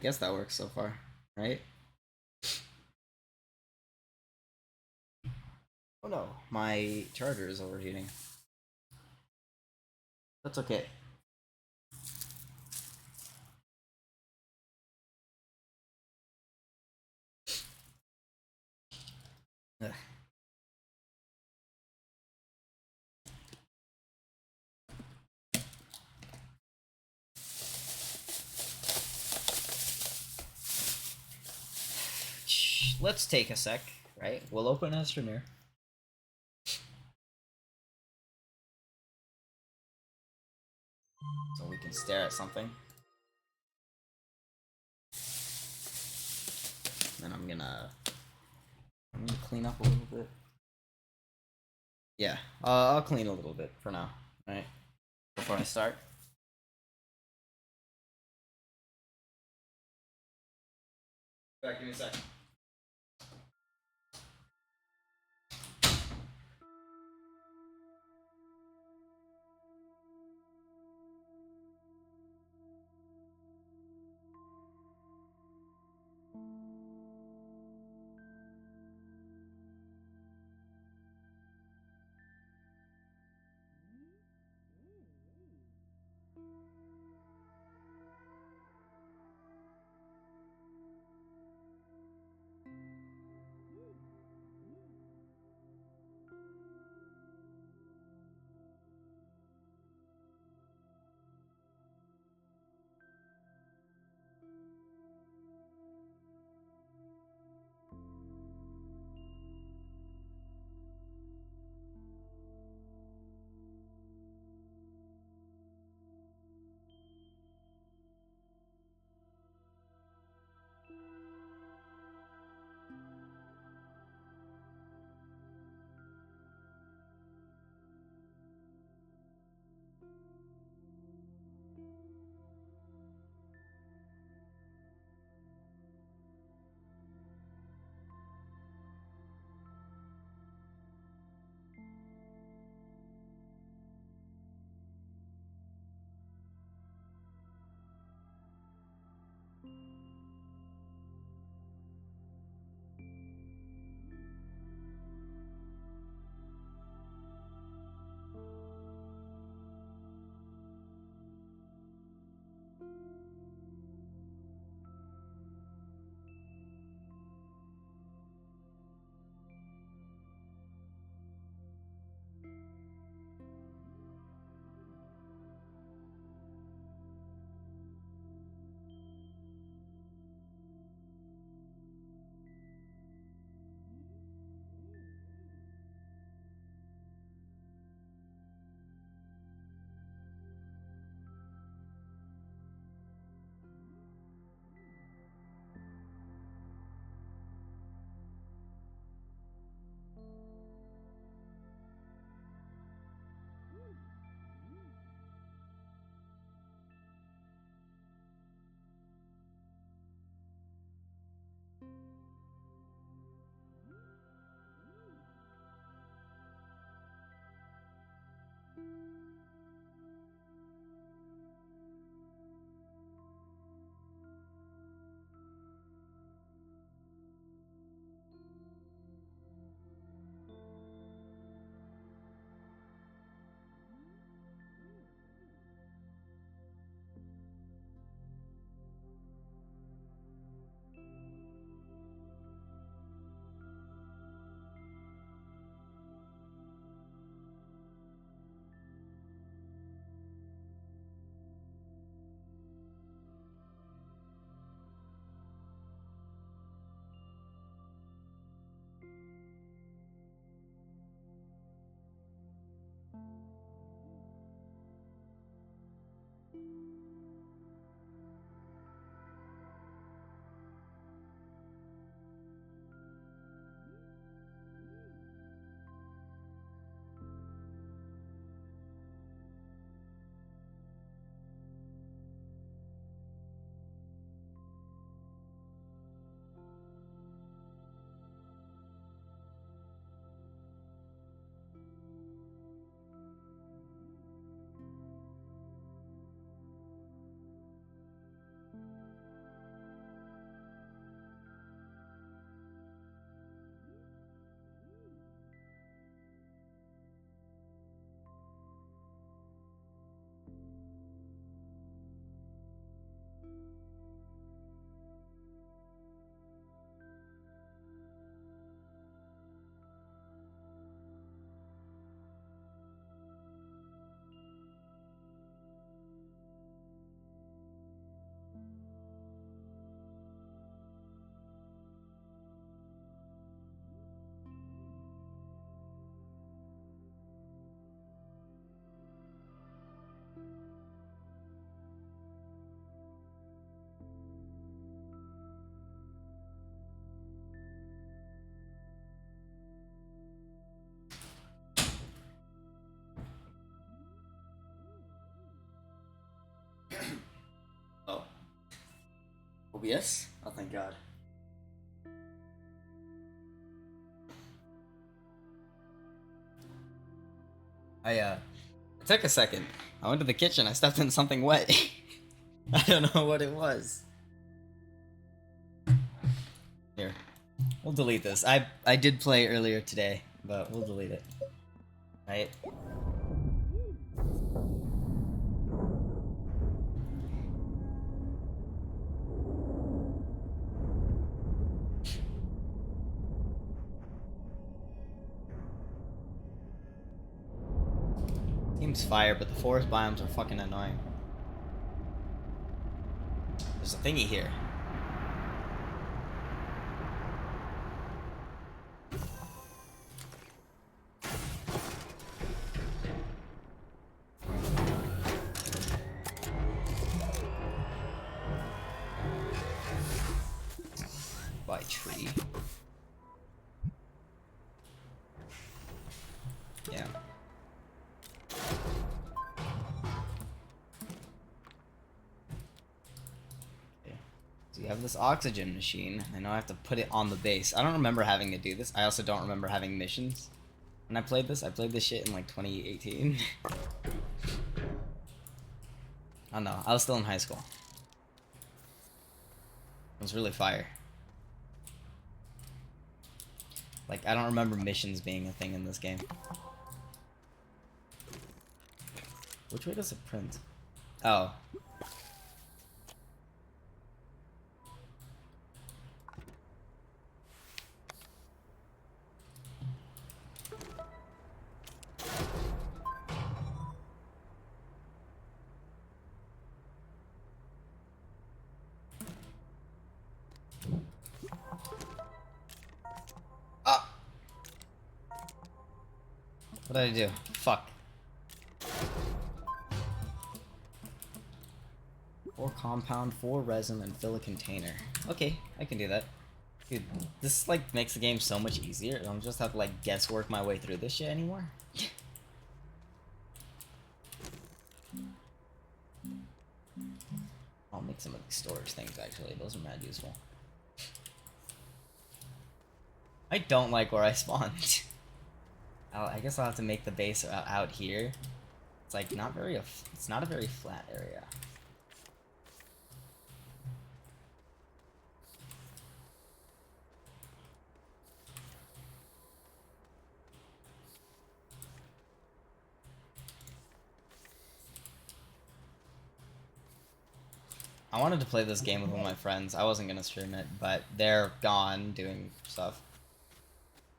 Guess that works so far, right? Oh no, my charger is overheating. That's okay. Ugh. Let's take a sec, right? We'll open Astroneer. So we can stare at something. Then I'm gonna clean up a little bit. Yeah, I'll clean a little bit for now. All right, before I start. Back, give me a sec. OBS? Oh, thank God. It took a second. I went to the kitchen, I stepped in something wet. I don't know what it was. Here. We'll delete this. I did play earlier today, but we'll delete it. Right? Seems fire, but the forest biomes are fucking annoying. There's a thingy here. By tree. Yeah. So you have this oxygen machine. I know I have to put it on the base. I don't remember having to do this. I also don't remember having missions. When I played this shit in like 2018. I don't know. I was still in high school. It was really fire. Like, I don't remember missions being a thing in this game. Which way does it print? Oh. What did I do? Fuck. 4 compound, 4 resin, and fill a container. Okay, I can do that. Dude, this like makes the game so much easier. I don't just have to like guesswork my way through this shit anymore. I'll make some of these storage things actually. Those are mad useful. I don't like where I spawned. I guess I'll have to make the base out here. It's like not very. It's not a very flat area. I wanted to play this game with one of my friends. I wasn't gonna stream it, but they're gone doing stuff.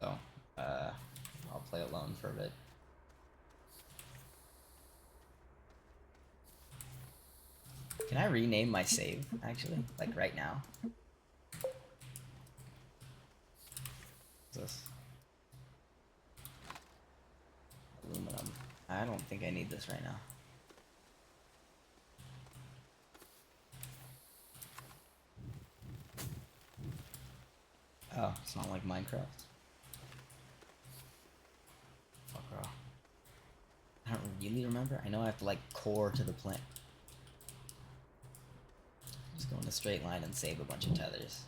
So, I'll play alone for a bit. Can I rename my save, actually? Like, right now? What's this? Aluminum. I don't think I need this right now. Oh, it's not like Minecraft. Fuck off. I don't really remember. I know I have to like core to the plant. Just go in a straight line and save a bunch of tethers.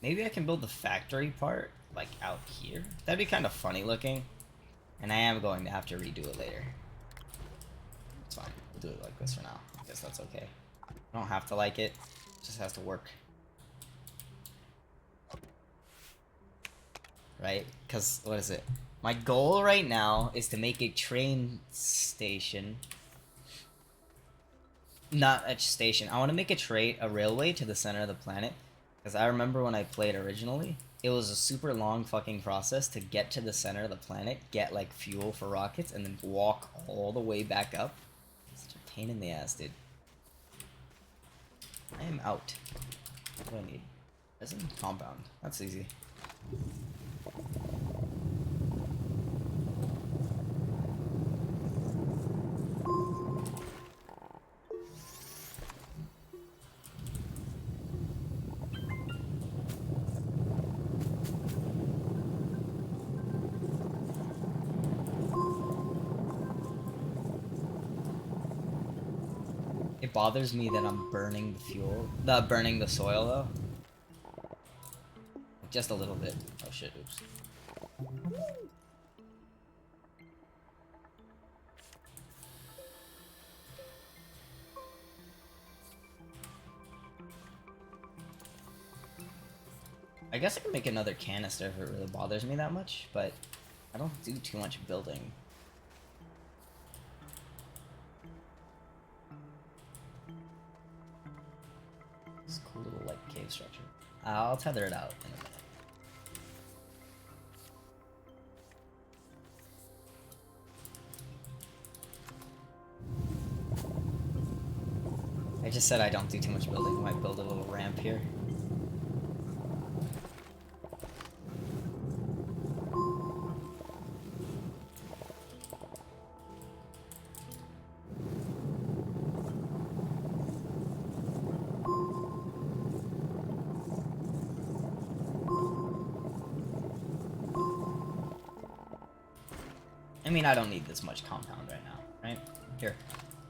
Maybe I can build the factory part, like, out here. That'd be kind of funny looking. And I am going to have to redo it later. It's fine. We'll do it like this for now. I guess that's okay. I don't have to like it. It just has to work. Right? Because, what is it? My goal right now is to make a train station. Not a station. I want to make a railway to the center of the planet. Because I remember when I played originally, it was a super long fucking process to get to the center of the planet, get like fuel for rockets, and then walk all the way back up. Such a pain in the ass, dude. I am out. What do I need? Resin? Compound. That's easy. It bothers me that I'm burning the fuel, burning the soil though. Just a little bit. Oh shit, oops. I guess I can make another canister if it really bothers me that much, but I don't do too much building. This is a cool little like cave structure. I'll tether it out in a minute. I just said I don't do too much building. I might build a little ramp here. I mean, I don't need this much compound right now, right? Here.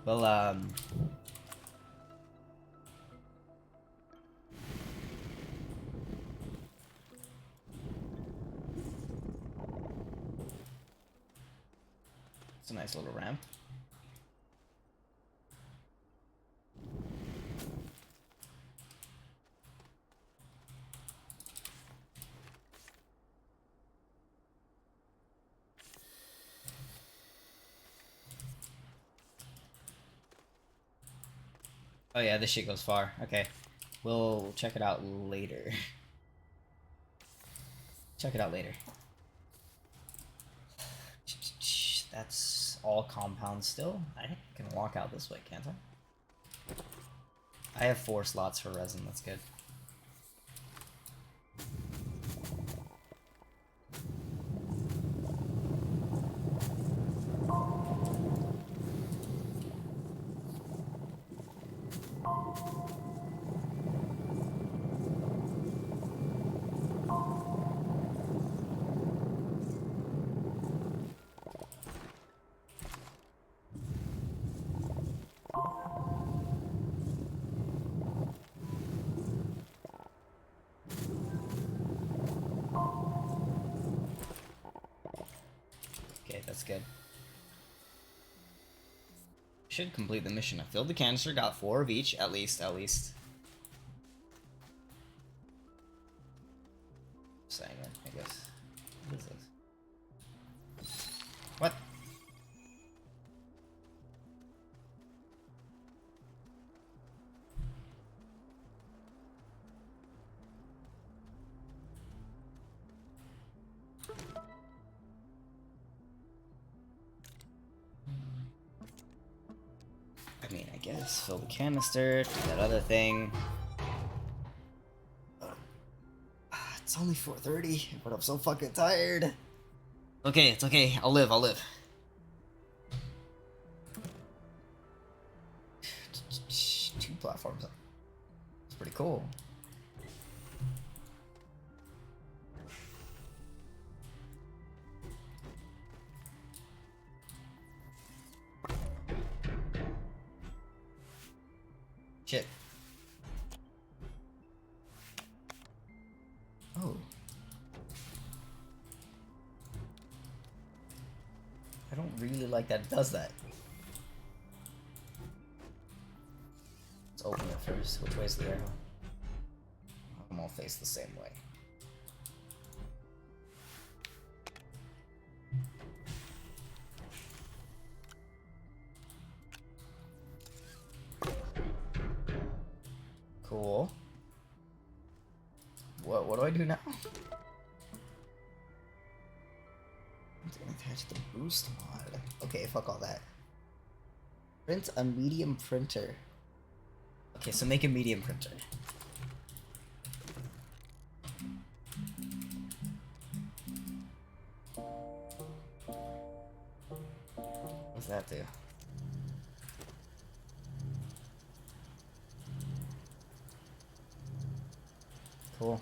Well, it's a nice little ramp. Oh yeah, this shit goes far. Okay. We'll check it out later. Check it out later. That's all compound still. I can walk out this way, can't I? I have 4 slots for resin, that's good. Okay, that's good. Should complete the mission. I filled the canister, got 4 of each, at least. Saying it, I guess. What is this? What? I mean, I guess fill the canister, do that other thing. It's only 4:30, but I'm so fucking tired. Okay, it's okay. I'll live. 2 platforms. It's pretty cool. Shit. Oh. I don't really like that it does that. Let's open it first. Which way's the arrow? I'm all face the same way. Cool. What do I do now? Attach the boost mod. Okay, fuck all that. Print a medium printer. Okay, so make a medium printer. What's that do? Cool.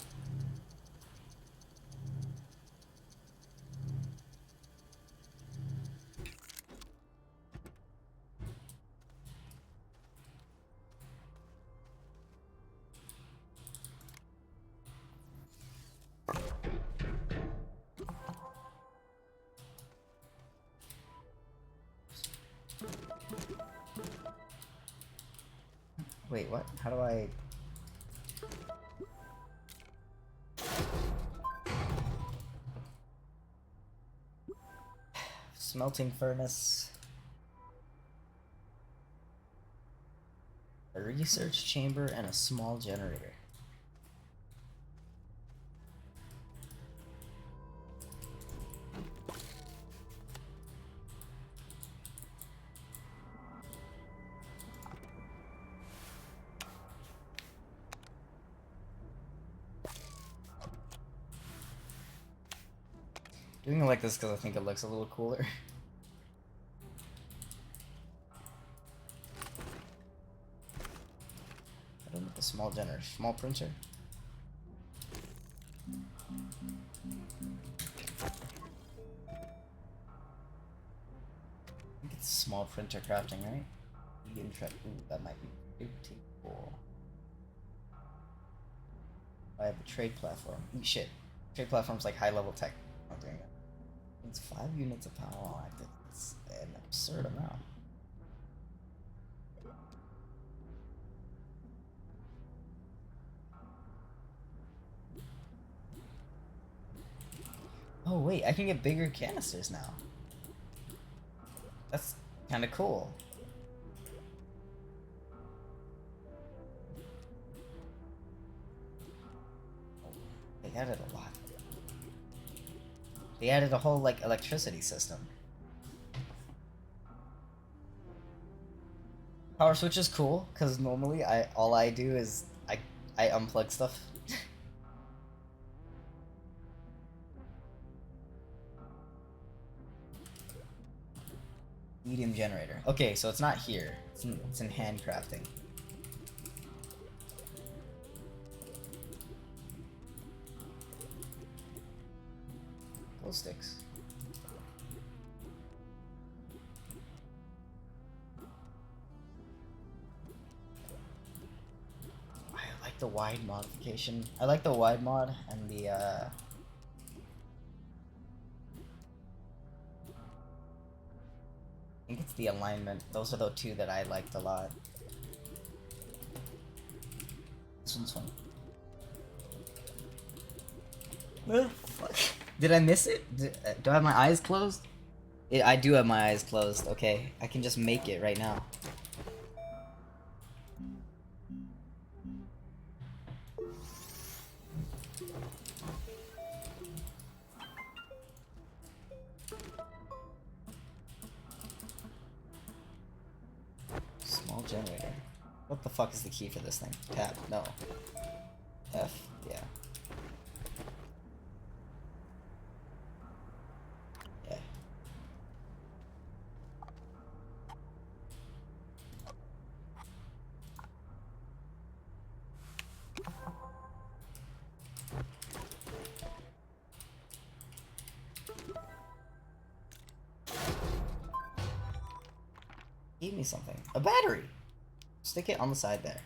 Wait, what? How do I... Smelting furnace. A research chamber and a small generator. Doing it like this because I think it looks a little cooler. I don't know, a small generator, small printer. I think it's small printer crafting, right? Ooh, that might be pretty cool. I have a trade platform. Ooh, shit. Trade platform's like high level tech. I'm not doing it. It's 5 units of power. Oh, that's an absurd amount. Oh wait, I can get bigger canisters now. That's kind of cool. They added a lot. They added a whole like electricity system. Power switch is cool because normally all I do is I unplug stuff. Medium generator. Okay, so it's not here. It's in handcrafting. Glow sticks. I like the wide modification. I like the wide mod and the I think it's the alignment. Those are the two that I liked a lot. This one's fun. Fuck. Did I miss it? Do I have my eyes closed? I do have my eyes closed. Okay, I can just make it right now. Small generator. What the fuck is the key for this thing? Tab. No. F. Yeah. Yeah. Give me something. A battery! Stick it on the side there.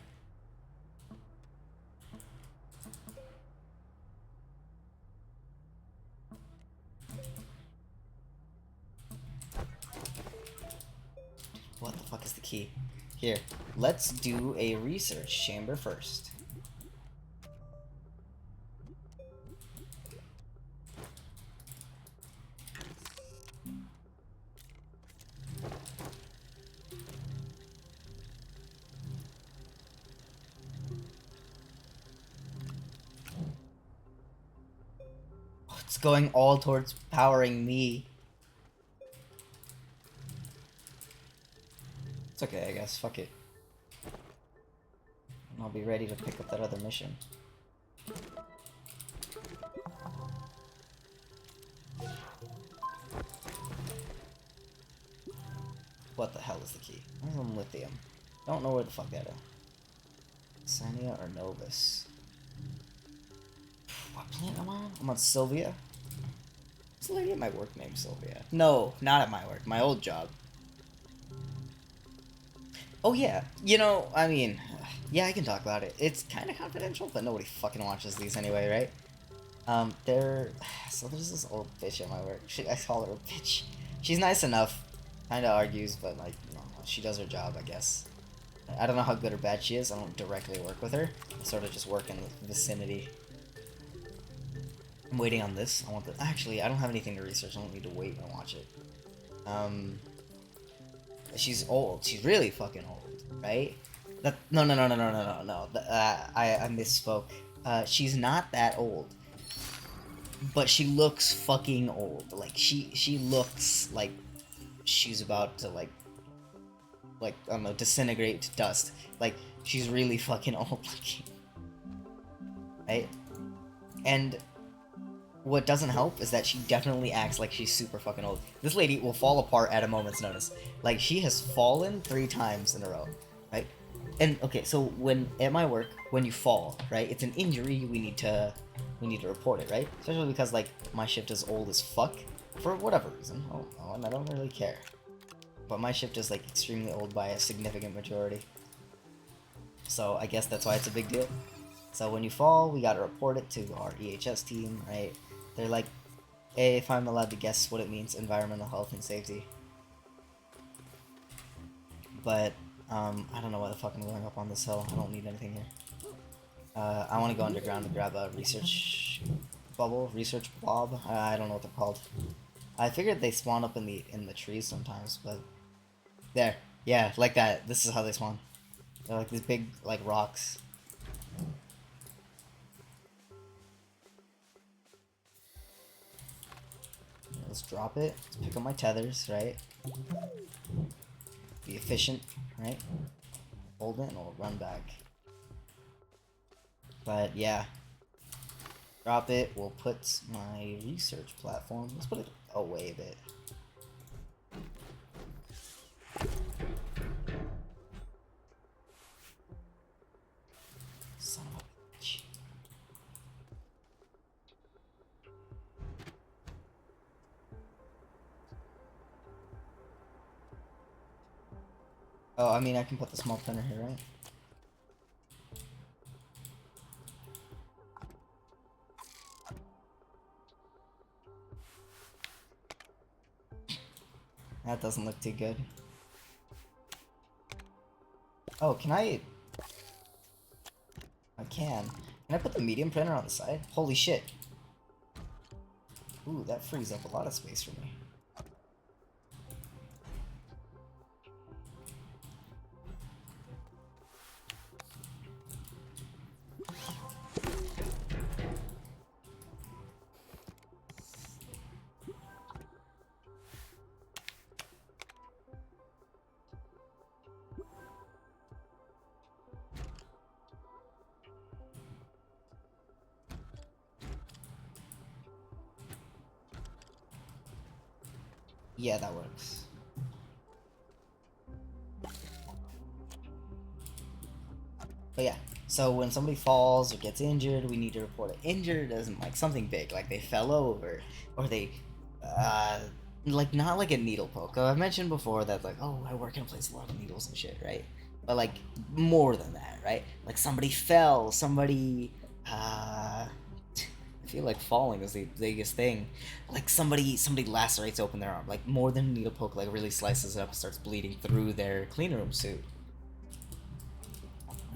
What the fuck is the key? Here, let's do a research chamber first. It's going all towards powering me. It's okay, I guess. Fuck it. And I'll be ready to pick up that other mission. What the hell is the key? Where's some lithium? Don't know where the fuck that is. Sania or Novus? What planet am I on? I'm on Sylvia. Is the lady at my work named Sylvia? No, not at my work. My old job. Oh yeah, you know, I mean, yeah, I can talk about it. It's kind of confidential, but nobody fucking watches these anyway, right? So there's this old bitch at my work. I call her a bitch. She's nice enough. Kinda argues, but like, you know, she does her job, I guess. I don't know how good or bad she is. I don't directly work with her. I sort of just work in the vicinity. I'm waiting on this. I want the. Actually, I don't have anything to research. I don't need to wait and watch it. She's old. She's really fucking old, right? No. I misspoke. She's not that old, but she looks fucking old. Like she looks like she's about to like I don't know, disintegrate to dust. Like she's really fucking old looking, right? And what doesn't help is that she definitely acts like she's super fucking old. This lady will fall apart at a moment's notice. Like, she has fallen 3 times in a row, right? And, okay, so when, at my work, when you fall, right, it's an injury, we need to report it, right? Especially because, like, my shift is old as fuck, for whatever reason. Oh, and I don't really care. But my shift is, like, extremely old by a significant majority. So, I guess that's why it's a big deal. So when you fall, we gotta report it to our EHS team, right? They're like, hey, if I'm allowed to guess what it means, environmental health and safety. But, I don't know why the fuck I'm going up on this hill. I don't need anything here. I want to go underground to grab a research bubble, research blob. I don't know what they're called. I figured they spawn up in the trees sometimes, but there, yeah, like that. This is how they spawn. They're like these big like rocks. Let's drop it. Let's pick up my tethers, right? Be efficient, right? Hold it and we'll run back. But yeah. Drop it. We'll put my research platform. Let's put it away a bit. Son of a bitch. Oh, I mean, I can put the small printer here, right? That doesn't look too good. Oh, can I... I can. Can I put the medium printer on the side? Holy shit. Ooh, that frees up a lot of space for me. Yeah, that works. But yeah, so when somebody falls or gets injured, we need to report it. Injured isn't like something big, like they fell over, or they, like not like a needle poke. I've mentioned before that like, oh, I work in a place with a lot of needles and shit, right? But like more than that, right? Like somebody fell, somebody, I feel like falling is the biggest thing. Like somebody lacerates open their arm, like more than a needle poke, like really slices it up and starts bleeding through their clean room suit.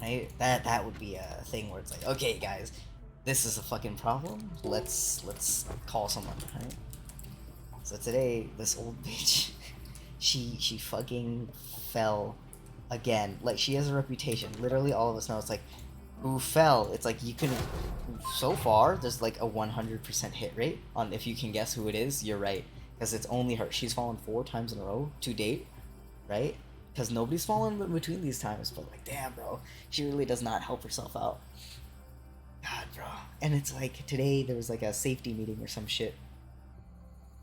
Right? That would be a thing where it's like, okay, guys, this is a fucking problem. Let's call someone, right? So today, this old bitch, she fucking fell again. Like she has a reputation. Literally, all of us know it's like, who fell? It's like you can. So far, there's like a 100% hit rate on if you can guess who it is. You're right, because it's only her. She's fallen 4 times in a row to date, right? Because nobody's fallen in between these times, but like, damn, bro, she really does not help herself out. God, bro. And it's like, today there was like a safety meeting or some shit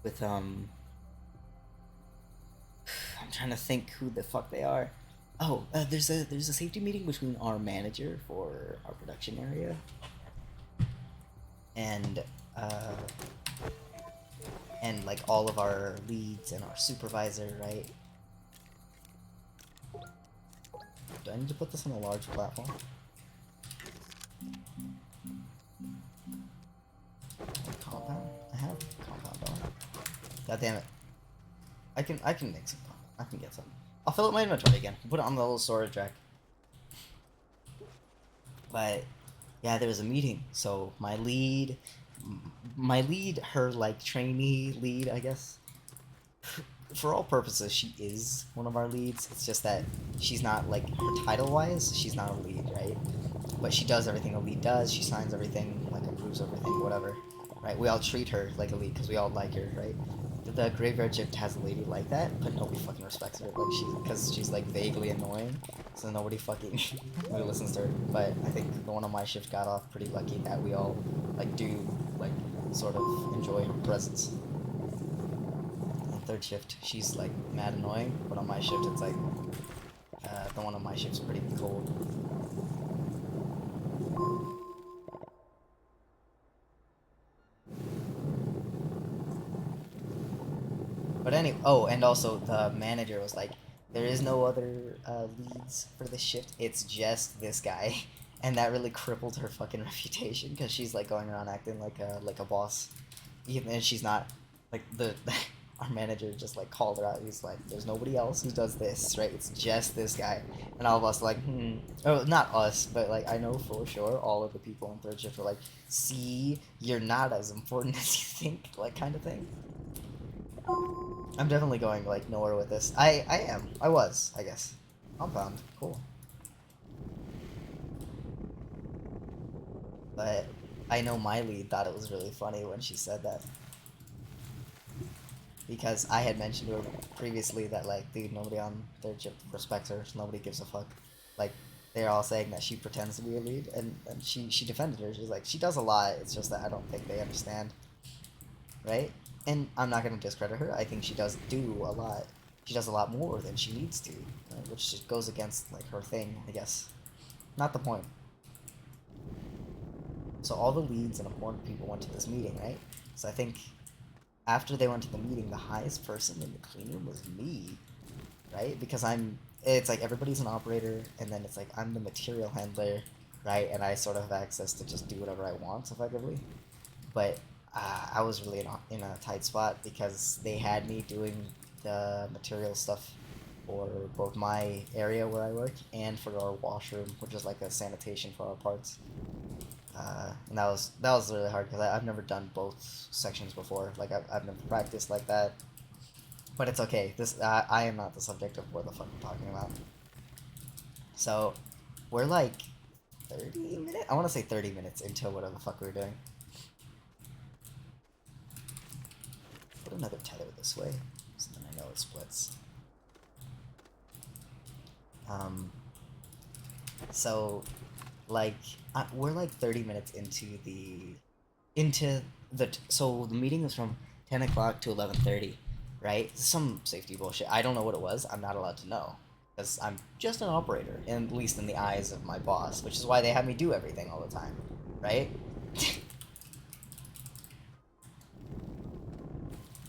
with, I'm trying to think who the fuck they are. Oh, there's a safety meeting between our manager for our production area and like all of our leads and our supervisor, right? Do I need to put this on a large platform? Compound? I have compound on. God damn it. I can make some compound. I can get some. I'll fill up my inventory again. Put it on the little storage rack. But yeah, there was a meeting. So my lead, her like trainee lead, I guess. For all purposes, she is one of our leads. It's just that she's not like her title wise, she's not a lead, right? But she does everything a lead does. She signs everything, like approves everything, whatever. Right? We all treat her like a lead because we all like her, right? The graveyard shift has a lady like that, but nobody fucking respects her. Like because she's like vaguely annoying, so nobody fucking really listens to her. But I think the one on my shift got off pretty lucky that we all like do like sort of enjoy her presence. On third shift, she's like mad annoying, but on my shift, it's like the one on my shift's pretty cold. But anyway, oh, and also the manager was like, there is no other leads for this shift. It's just this guy, and that really crippled her fucking reputation because she's like going around acting like a boss, even and she's not. Like the our manager just like called her out. He's like, "There's nobody else who does this, right? It's just this guy." And all of us like, oh, not us, but like I know for sure all of the people in third shift were like, "See, you're not as important as you think," like kind of thing. I'm definitely going like nowhere with this. I am. I was, I guess. Compound. Cool. But I know my lead thought it was really funny when she said that. Because I had mentioned to her previously that like, dude, nobody on third shift respects her, so nobody gives a fuck. Like they're all saying that she pretends to be a lead, and she defended her. She's like, she does a lot. It's just that I don't think they understand, right? And I'm not gonna discredit her. I think she does do a lot. She does a lot more than she needs to, right? Which just goes against like her thing, I guess. Not the point. So all the leads and important people went to this meeting, right? So I think after they went to the meeting, the highest person in the clean room was me, right? Because it's like everybody's an operator, and then it's like I'm the material handler, right? And I sort of have access to just do whatever I want, effectively. But I was really in a tight spot because they had me doing the material stuff for both my area where I work and for our washroom, which is like a sanitation for our parts. And that was really hard because I've never done both sections before. Like I've never practiced like that. But it's okay. This I am not the subject of what the fuck I'm talking about. So we're like 30 minutes. I want to say 30 minutes into whatever the fuck we were doing. Put another tether this way, so then I know it splits. Um, so like we're like 30 minutes into so the meeting was from 10 o'clock to 11:30, right? Some safety bullshit. I don't know what it was. I'm not allowed to know because I'm just an operator, at least in the eyes of my boss, which is why they have me do everything all the time, right?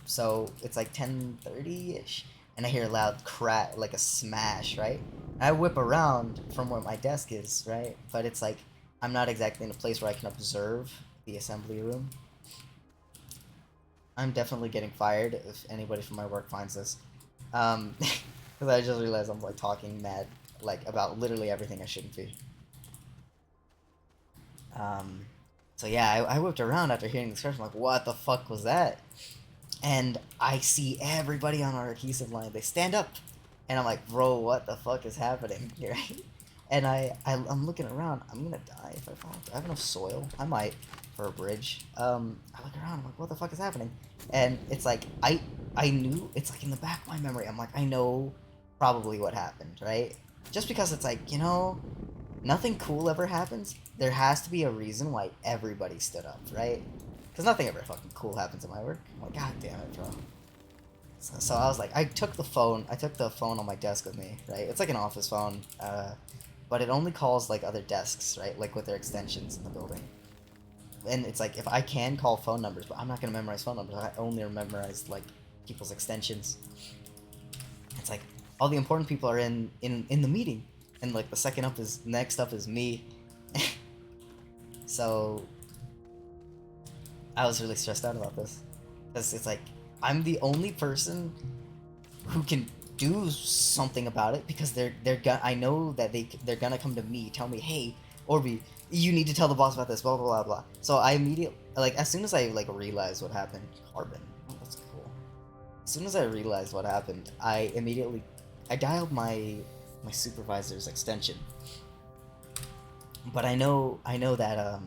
So it's like 10:30 ish, and I hear a loud crack, like a smash, right? I whip around from where my desk is, right? But it's like I'm not exactly in a place where I can observe the assembly room. I'm definitely getting fired if anybody from my work finds this. Because I just realized I'm like talking mad, like about literally everything I shouldn't be. Um, so yeah, I whipped around after hearing this crash. I'm like, what the fuck was that? And I see everybody on our adhesive line. They stand up, and I'm like, bro, what the fuck is happening here? And I'm looking around. I'm gonna die if I fall. Do I have enough soil? I might for a bridge. I look around. I'm like, what the fuck is happening? And it's like I knew. It's like in the back of my memory. I'm like, I know probably what happened, right? Just because it's like nothing cool ever happens. There has to be a reason why everybody stood up, right? Because nothing ever fucking cool happens in my work. I'm like, god damn it, bro. So I was like, I took the phone on my desk with me, right? It's like an office phone, but it only calls like other desks, right? Like with their extensions in the building. And it's like, if I can call phone numbers, but I'm not gonna memorize phone numbers. I only memorize like people's extensions. It's like all the important people are in the meeting, and like the next up is me. So I was really stressed out about this because it's like I'm the only person who can do something about it because I know that they're gonna come to me, tell me, hey, Orby, you need to tell the boss about this, blah blah blah blah. So I immediately, like, as soon as I like realized what happened, Carbon, oh, that's cool. As soon as I realized what happened, I dialed my supervisor's extension. But I know that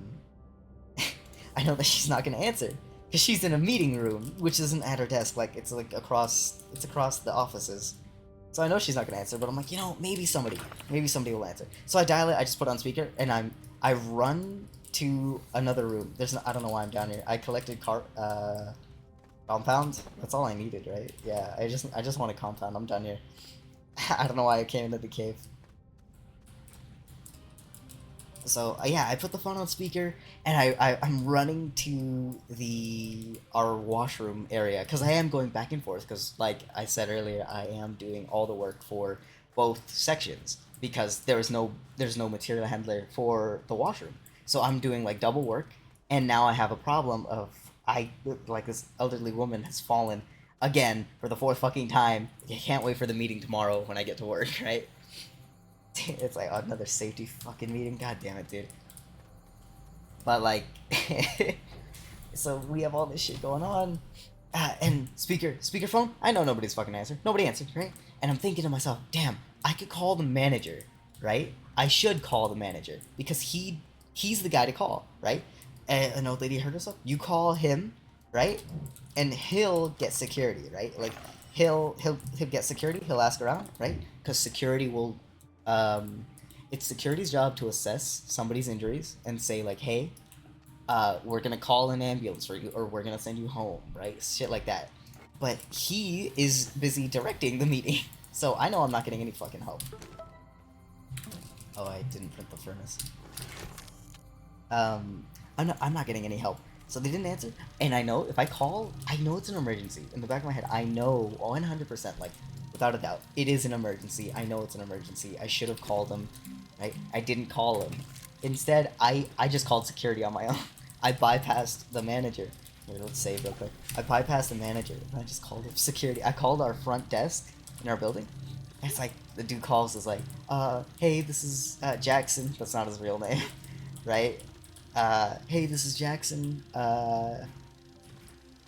I know that she's not gonna answer because she's in a meeting room, which isn't at her desk. Like it's like across the offices. So I know she's not gonna answer. But I'm like, maybe somebody will answer. So I dial it. I just put it on speaker, and I run to another room. I don't know why I'm down here. I collected compound. That's all I needed, right? Yeah. I just want a compound. I'm done here. I don't know why I came into the cave. So yeah, I put the phone on speaker, and I'm running to our washroom area because I am going back and forth because, like I said earlier, I am doing all the work for both sections because there's no material handler for the washroom. So I'm doing like double work, and now I have a problem of like this elderly woman has fallen again for the fourth fucking time. I can't wait for the meeting tomorrow when I get to work, right? It's like another safety fucking meeting. God damn it, dude. But like, so we have all this shit going on, and speakerphone. I know nobody's fucking answered. Nobody answered, right? And I'm thinking to myself, damn, I could call the manager, right? I should call the manager because he's the guy to call, right? An old lady hurt herself. You call him, right? And he'll get security, right? Like he'll get security. He'll ask around, right? Because security will. It's security's job to assess somebody's injuries and say like, hey, we're gonna call an ambulance for you, or we're gonna send you home, right? Shit like that. But he is busy directing the meeting, so I know I'm not getting any fucking help. Oh, I didn't print the furnace. I'm not getting any help. So they didn't answer, and I know if I call, I know it's an emergency. In the back of my head, I know 100%, like, without a doubt, it is an emergency. I know it's an emergency. I should have called him, right? I didn't call him. Instead, I just called security on my own. I bypassed the manager. Here, let's save real quick. I bypassed the manager, and I just called up security. I called our front desk in our building. And it's like, the dude calls, is like, hey, this is Jackson. That's not his real name, right? Hey, this is Jackson.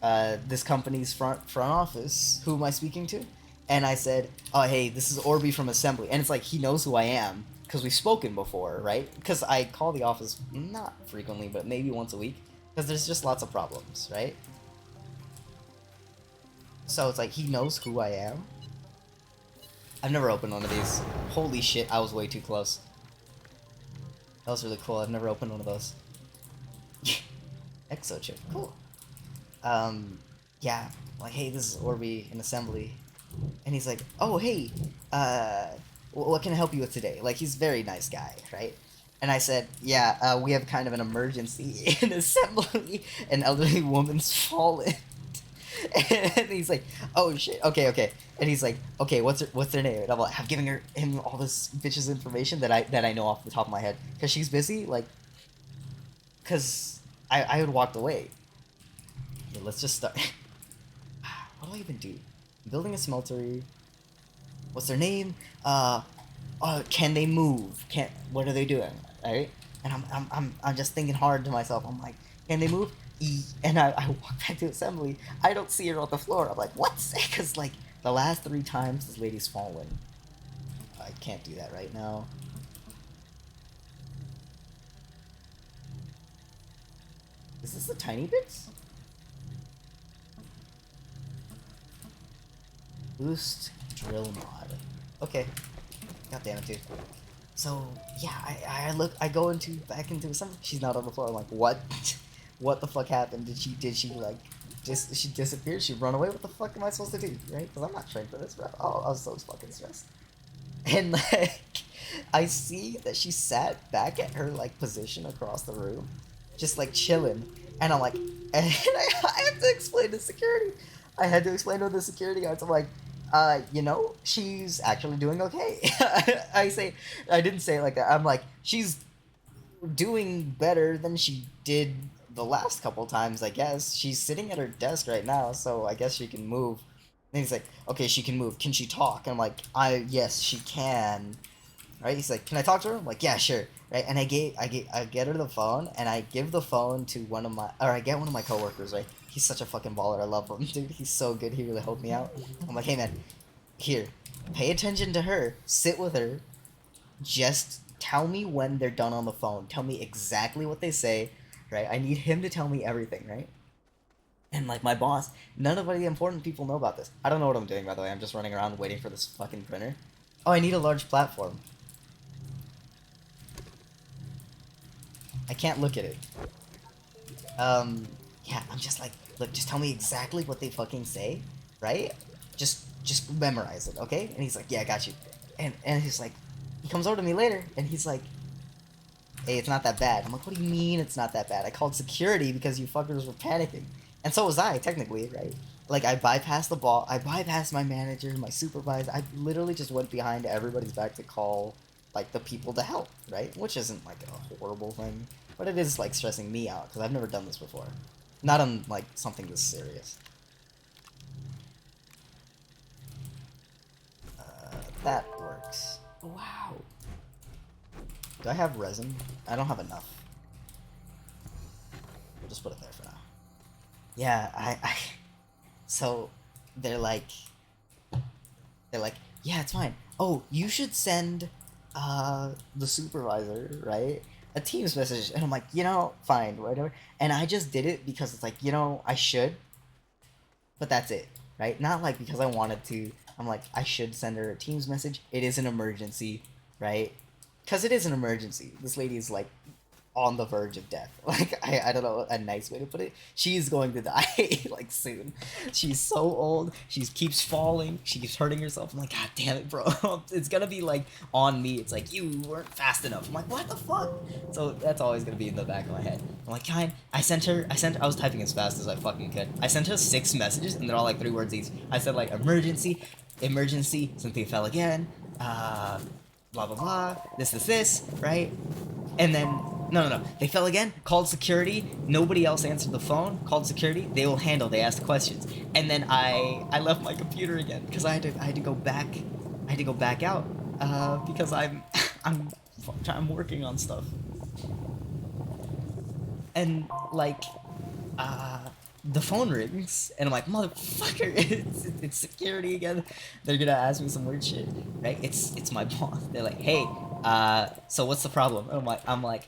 This company's front office. Who am I speaking to? And I said, oh, hey, this is Orby from Assembly. And it's like, he knows who I am because we've spoken before, right? Because I call the office not frequently, but maybe once a week because there's just lots of problems, right? So it's like, he knows who I am. I've never opened one of these. Holy shit, I was way too close. That was really cool. I've never opened one of those. Exo chip, cool. Yeah, like, hey, this is Orby in Assembly. And he's like, oh, hey, what can I help you with today? Like, he's a very nice guy, right? And I said, yeah, we have kind of an emergency in Assembly. An elderly woman's fallen. And he's like, oh, shit, okay. And he's like, okay, what's their name? And I'm like, I'm giving him all this bitch's information that I know off the top of my head. Because she's busy, like, because I had walked away. Okay, let's just start. What do I even do? Building a smeltery. What's their name? Can they move? What are they doing? Right? And I'm just thinking hard to myself. I'm like, can they move? And I walk back to Assembly. I don't see her on the floor. I'm like, what? Because like the last 3 times this lady's fallen. I can't do that right now. Is this the tiny bits? Boost drill mod. Okay. God damn it, dude. So yeah, I go back into Assembly. She's not on the floor. I'm like, what? What the fuck happened? Did she like she disappeared? She run away? What the fuck am I supposed to do? Right? Because I'm not trained for this, bro. Oh, I was so fucking stressed. And like, I see that she sat back at her like position across the room, just like chilling. And I'm like, and I have to explain to security. I had to explain to the security guards. I'm like, she's actually doing okay. I didn't say it like that. I'm like, she's doing better than she did the last couple times, I guess. She's sitting at her desk right now, so I guess she can move. And he's like, okay, she can move. Can she talk? And I'm like, yes, she can. Right? He's like, can I talk to her? I'm like, yeah, sure. right? And I get her the phone, and I give the phone to I get one of my coworkers, right? He's such a fucking baller. I love him, dude. He's so good. He really helped me out. I'm like, hey man, here, pay attention to her. Sit with her. Just tell me when they're done on the phone. Tell me exactly what they say, right? I need him to tell me everything, right? And like my boss, none of the important people know about this. I don't know what I'm doing, by the way. I'm just running around waiting for this fucking printer. Oh, I need a large platform. I can't look at it. Yeah, I'm just like, look, just tell me exactly what they fucking say, right? Just memorize it, okay? And he's like, yeah, I got you. And he's like, he comes over to me later, and he's like, hey, it's not that bad. I'm like, what do you mean it's not that bad? I called security because you fuckers were panicking. And so was I, technically, right? Like, I bypassed the ball. I bypassed my manager, my supervisor. I literally just went behind everybody's back to call, like, the people to help, right? Which isn't, like, a horrible thing. But it is, like, stressing me out, because I've never done this before. Not on, like, something this serious. That works. Wow. Do I have resin? I don't have enough. We'll just put it there for now. Yeah, so they're like, yeah, it's fine. Oh, you should send, the supervisor, right, a Teams message. And I'm like, you know, fine, whatever. And I just did it because it's like, you know, I should, but that's it, right? Not like because I wanted to. I'm like, I should send her a Teams message. It is an emergency, right? Because it is an emergency. This lady is like on the verge of death. Like, I don't know a nice way to put it. She's going to die, like, soon. She's so old. She keeps falling. She keeps hurting herself. I'm like, God damn it, bro. It's gonna be, like, on me. It's like, you weren't fast enough. I'm like, what the fuck? So that's always gonna be in the back of my head. I'm like, I was typing as fast as I fucking could. I sent her 6 messages, and they're all, like, 3 words each. I said, like, emergency, something fell again, blah, blah, blah, this, right? And then, no. They fell again, called security, nobody else answered the phone, called security, they will handle, they asked questions. And then I left my computer again, because I had to go back out, because I'm working on stuff. And, like, the phone rings, and I'm like, motherfucker, it's security again. They're gonna ask me some weird shit, right? It's my boss. They're like, hey, so what's the problem? And I'm like,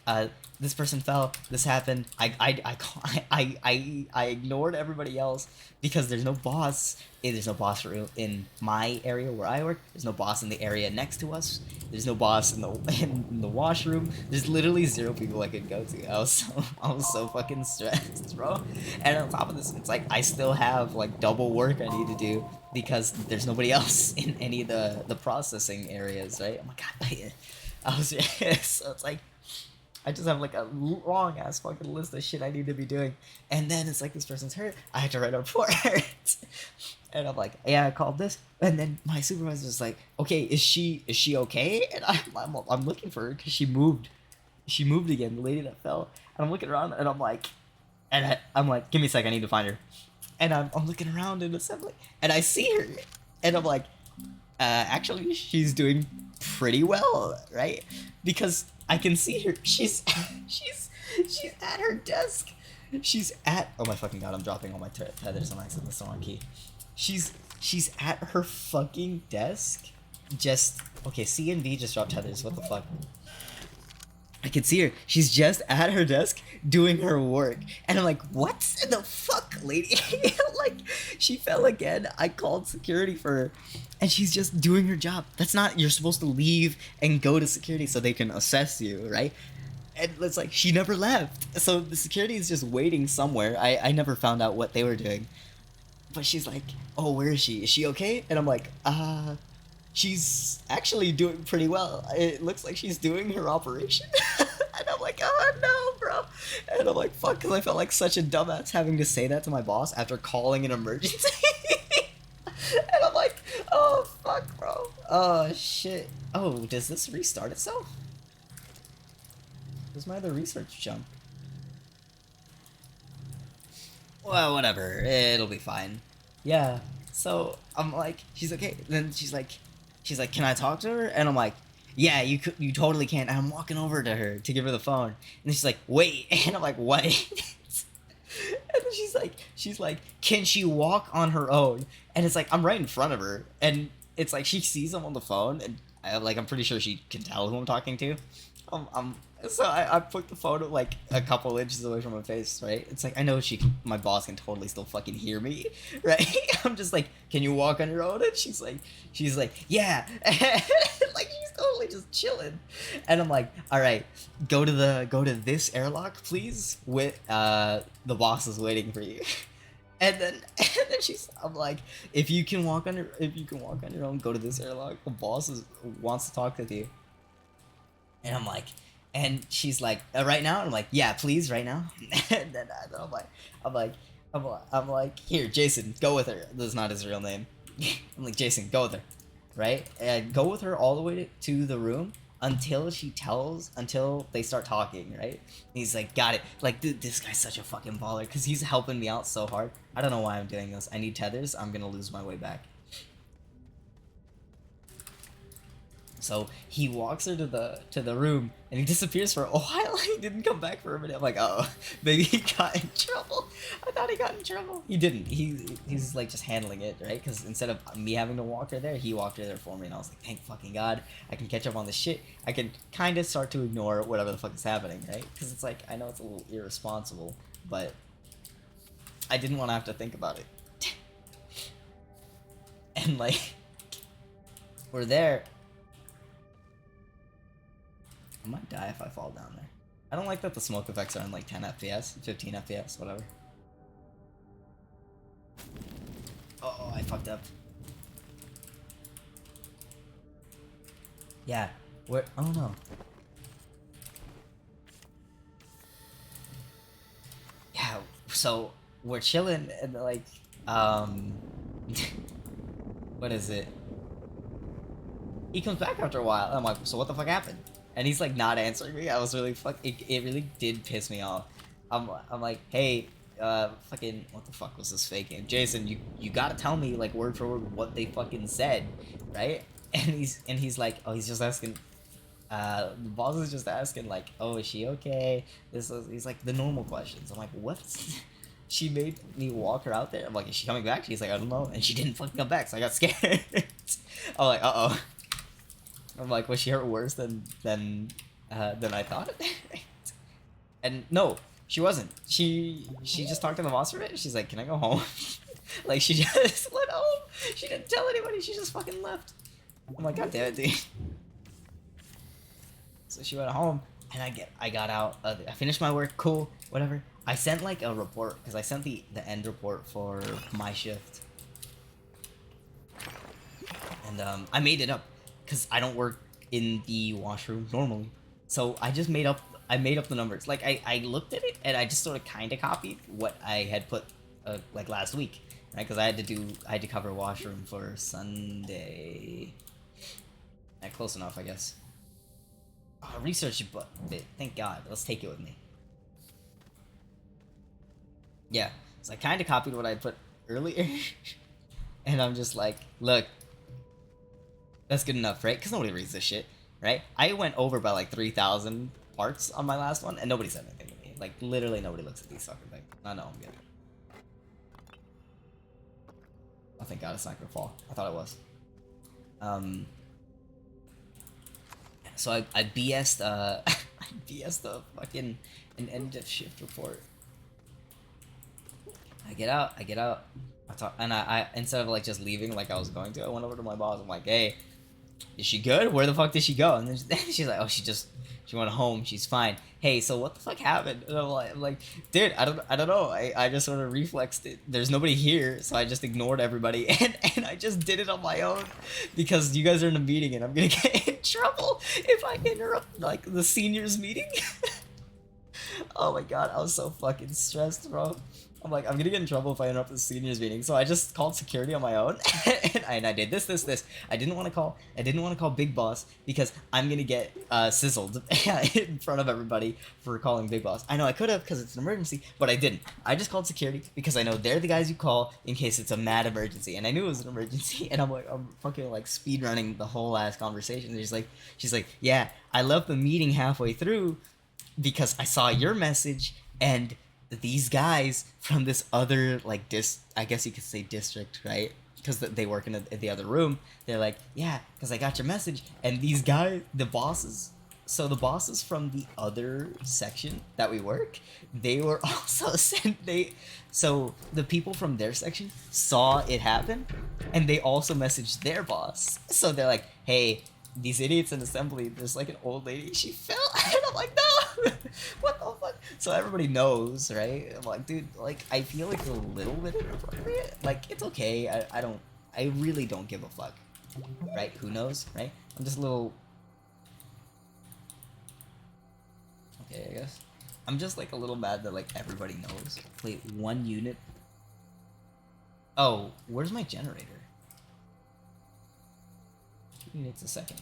this person fell. This happened. I ignored everybody else because there's no boss. There's no boss in my area where I work. There's no boss in the area next to us. There's no boss in the washroom. There's literally 0 people I could go to. I was so fucking stressed, bro. And on top of this, it's like I still have like double work I need to do because there's nobody else in any of the processing areas, right? Oh my god, I was so it's like I just have like a long ass fucking list of shit I need to be doing, and then it's like this person's hurt. I have to write a report, and I'm like, yeah, I called this, and then my supervisor's like, okay, is she okay? And I'm looking for her because she moved again, the lady that fell, and I'm looking around, and I'm like, give me a sec, I need to find her, and I'm looking around in assembly, and I see her, and I'm like, actually, she's doing pretty well, right? Because I can see her. She's at her desk. Oh my fucking god! I'm dropping all my tethers on accident. That's the wrong key. She's at her fucking desk. Okay. C and V just dropped tethers. What the fuck? I can see her. She's just at her desk doing her work. And I'm like, what the fuck, lady? Like, she fell again. I called security for her. And she's just doing her job. That's not, you're supposed to leave and go to security so they can assess you, right? And it's like, she never left. So the security is just waiting somewhere. I never found out what they were doing. But she's like, oh, where is she? Is she okay? And I'm like, she's actually doing pretty well. It looks like she's doing her operation. And I'm like, oh no, bro. And I'm like, fuck, because I felt like such a dumbass having to say that to my boss after calling an emergency. And I'm like, oh fuck, bro. Oh shit. Oh, does this restart itself? Where's my other research jump? Well, whatever. It'll be fine. Yeah. So I'm like, she's okay. Then she's like, can I talk to her? And I'm like, yeah, you totally can. And I'm walking over to her to give her the phone, and she's like, wait, and I'm like, what? And then she's like, can she walk on her own? And it's like, I'm right in front of her, and it's like she sees him on the phone, and I'm pretty sure she can tell who I'm talking to. I'm so I put the photo like a couple inches away from my face, right? It's like I know my boss can totally still fucking hear me, right? I'm just like, can you walk on your own? And she's like, yeah, like she's totally just chilling, and I'm like, all right, go to this airlock, please. With the boss is waiting for you. And then I'm like, if you can walk on your own, go to this airlock. The boss wants to talk with you. And I'm like, and she's like, right now? And I'm like, yeah, please, right now. And then I'm like, here, Jason, go with her. That's not his real name. I'm like, Jason, go with her, right? And go with her all the way to the room until they start talking, right? And he's like, got it. Like, dude, this guy's such a fucking baller because he's helping me out so hard. I don't know why I'm doing this. I need tethers. I'm gonna lose my way back. So he walks her to the room, and he disappears for a while. He didn't come back for a minute. I'm like, oh, maybe he got in trouble. I thought he got in trouble. He didn't. He's like just handling it, right? Because instead of me having to walk her there, he walked her there for me, and I was like, thank fucking God, I can catch up on this shit. I can kind of start to ignore whatever the fuck is happening, right? Because it's like, I know it's a little irresponsible, but I didn't want to have to think about it. And like, we're there. I might die if I fall down there. I don't like that the smoke effects are in like 10 FPS, 15 FPS, whatever. Oh, I fucked up. Yeah, where? Oh no. Yeah, so we're chilling and like, what is it? He comes back after a while. I'm like, so what the fuck happened? And he's like not answering me. I was really it really did piss me off. I'm like, hey, fucking, what the fuck was this fake name? Jason, you gotta tell me like word for word what they fucking said, right? And he's like, oh, he's just asking. The boss is just asking like, oh, is she okay? He's like the normal questions. I'm like, what? She made me walk her out there. I'm like, is she coming back? She's like, I don't know. And she didn't fucking come back, so I got scared. I'm like, uh-oh. I'm like, was she hurt worse than I thought? And no, she wasn't. She just talked to the boss for a bit. She's like, can I go home? Like, she just went home. She didn't tell anybody. She just fucking left. I'm like, god damn it, dude. So she went home, and I got out. I finished my work. Cool, whatever. I sent like a report because I sent the end report for my shift, and I made it up. Because I don't work in the washroom normally. So I just made up the numbers. Like, I looked at it, and I just sort of kind of copied what I had put, like, last week. Right? Because I had to cover washroom for Sunday. Yeah, close enough, I guess. Oh, research bit. Thank God. Let's take it with me. Yeah. So I kind of copied what I put earlier. And I'm just like, look. That's good enough, right? Because nobody reads this shit, right? I went over by like 3,000 parts on my last one, and nobody said anything to me. Like, literally nobody looks at these fucking things. I know, I'm good. Oh, thank God it's not gonna fall. I thought it was. So I BS'd, I BS'd the fucking an end of shift report. I get out. I instead of like just leaving like I was going to, I went over to my boss. I'm like, hey, is she good? Where the fuck did she go? And then she's like, oh, she went home. She's fine. Hey, so what the fuck happened? And I'm like, dude, I don't know. I just sort of reflexed it. There's nobody here, so I just ignored everybody, and I just did it on my own because you guys are in a meeting, and I'm gonna get in trouble if I interrupt like the seniors meeting. Oh my God, I was so fucking stressed, bro. I'm like, I'm gonna get in trouble if I interrupt the seniors meeting. So I just called security on my own, and I did this. I didn't want to call Big Boss because I'm gonna get sizzled in front of everybody for calling Big Boss. I know I could have because it's an emergency, but I didn't. I just called security because I know they're the guys you call in case it's a mad emergency, and I knew it was an emergency. And I'm fucking like speed running the whole ass conversation. And she's like, yeah, I left the meeting halfway through because I saw your message and these guys from this other like I guess you could say district, right? Because they work in the other room. They're like, yeah, because I got your message, and these guys, the bosses. So the bosses from the other section that we work, they were also sent. So the people from their section saw it happen, and they also messaged their boss. So they're like, hey, these idiots in assembly, there's like an old lady, she fell, and I'm like, no, what the fuck? So everybody knows, right? I'm like, dude, like, I feel like it's a little bit inappropriate. Like, it's okay. I really don't give a fuck, right? Who knows, right? I'm just a little. Okay, I guess. I'm just like a little mad that like everybody knows. Wait, 1 unit. Oh, where's my generator? 2 units a second.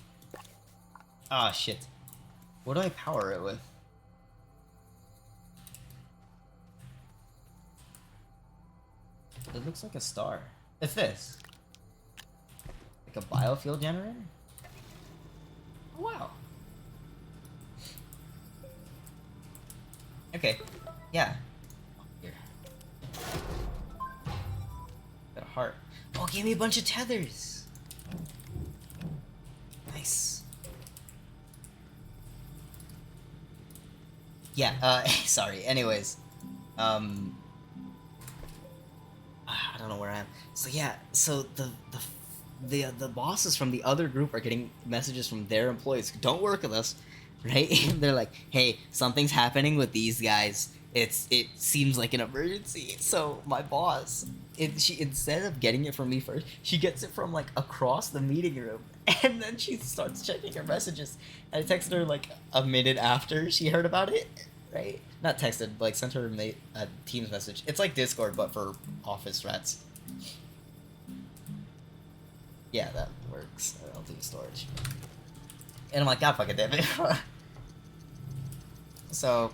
Ah, shit. What do I power it with? It looks like a star. It's this. Like a biofuel generator? Oh, wow. Okay. Yeah. Here. Got a heart. Oh, gave me a bunch of tethers. Nice. Yeah, sorry. Anyways. I don't know where I am. So yeah, so the bosses from the other group are getting messages from their employees who don't work with us, right? They're like, hey, something's happening with these guys. It seems like an emergency. So my boss, she instead of getting it from me first, she gets it from like across the meeting room, and then she starts checking her messages. And I texted her like a minute after she heard about it, right? Not texted, but like sent her a Teams message. It's like Discord, but for office rats. Yeah, that works. I'll do storage. And I'm like, God fucking damn it. So,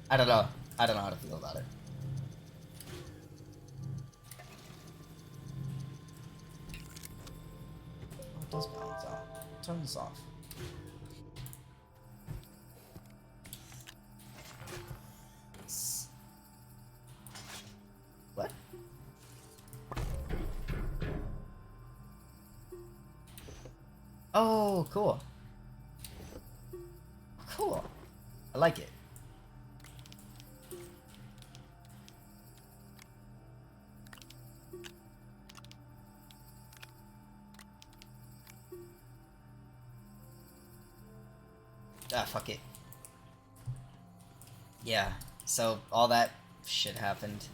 I don't know. I don't know how to feel about it. Oh, it does balance out. Turn this off. What? Oh, cool. Cool. I like it. Ah, fuck it. Yeah, so all that shit happened.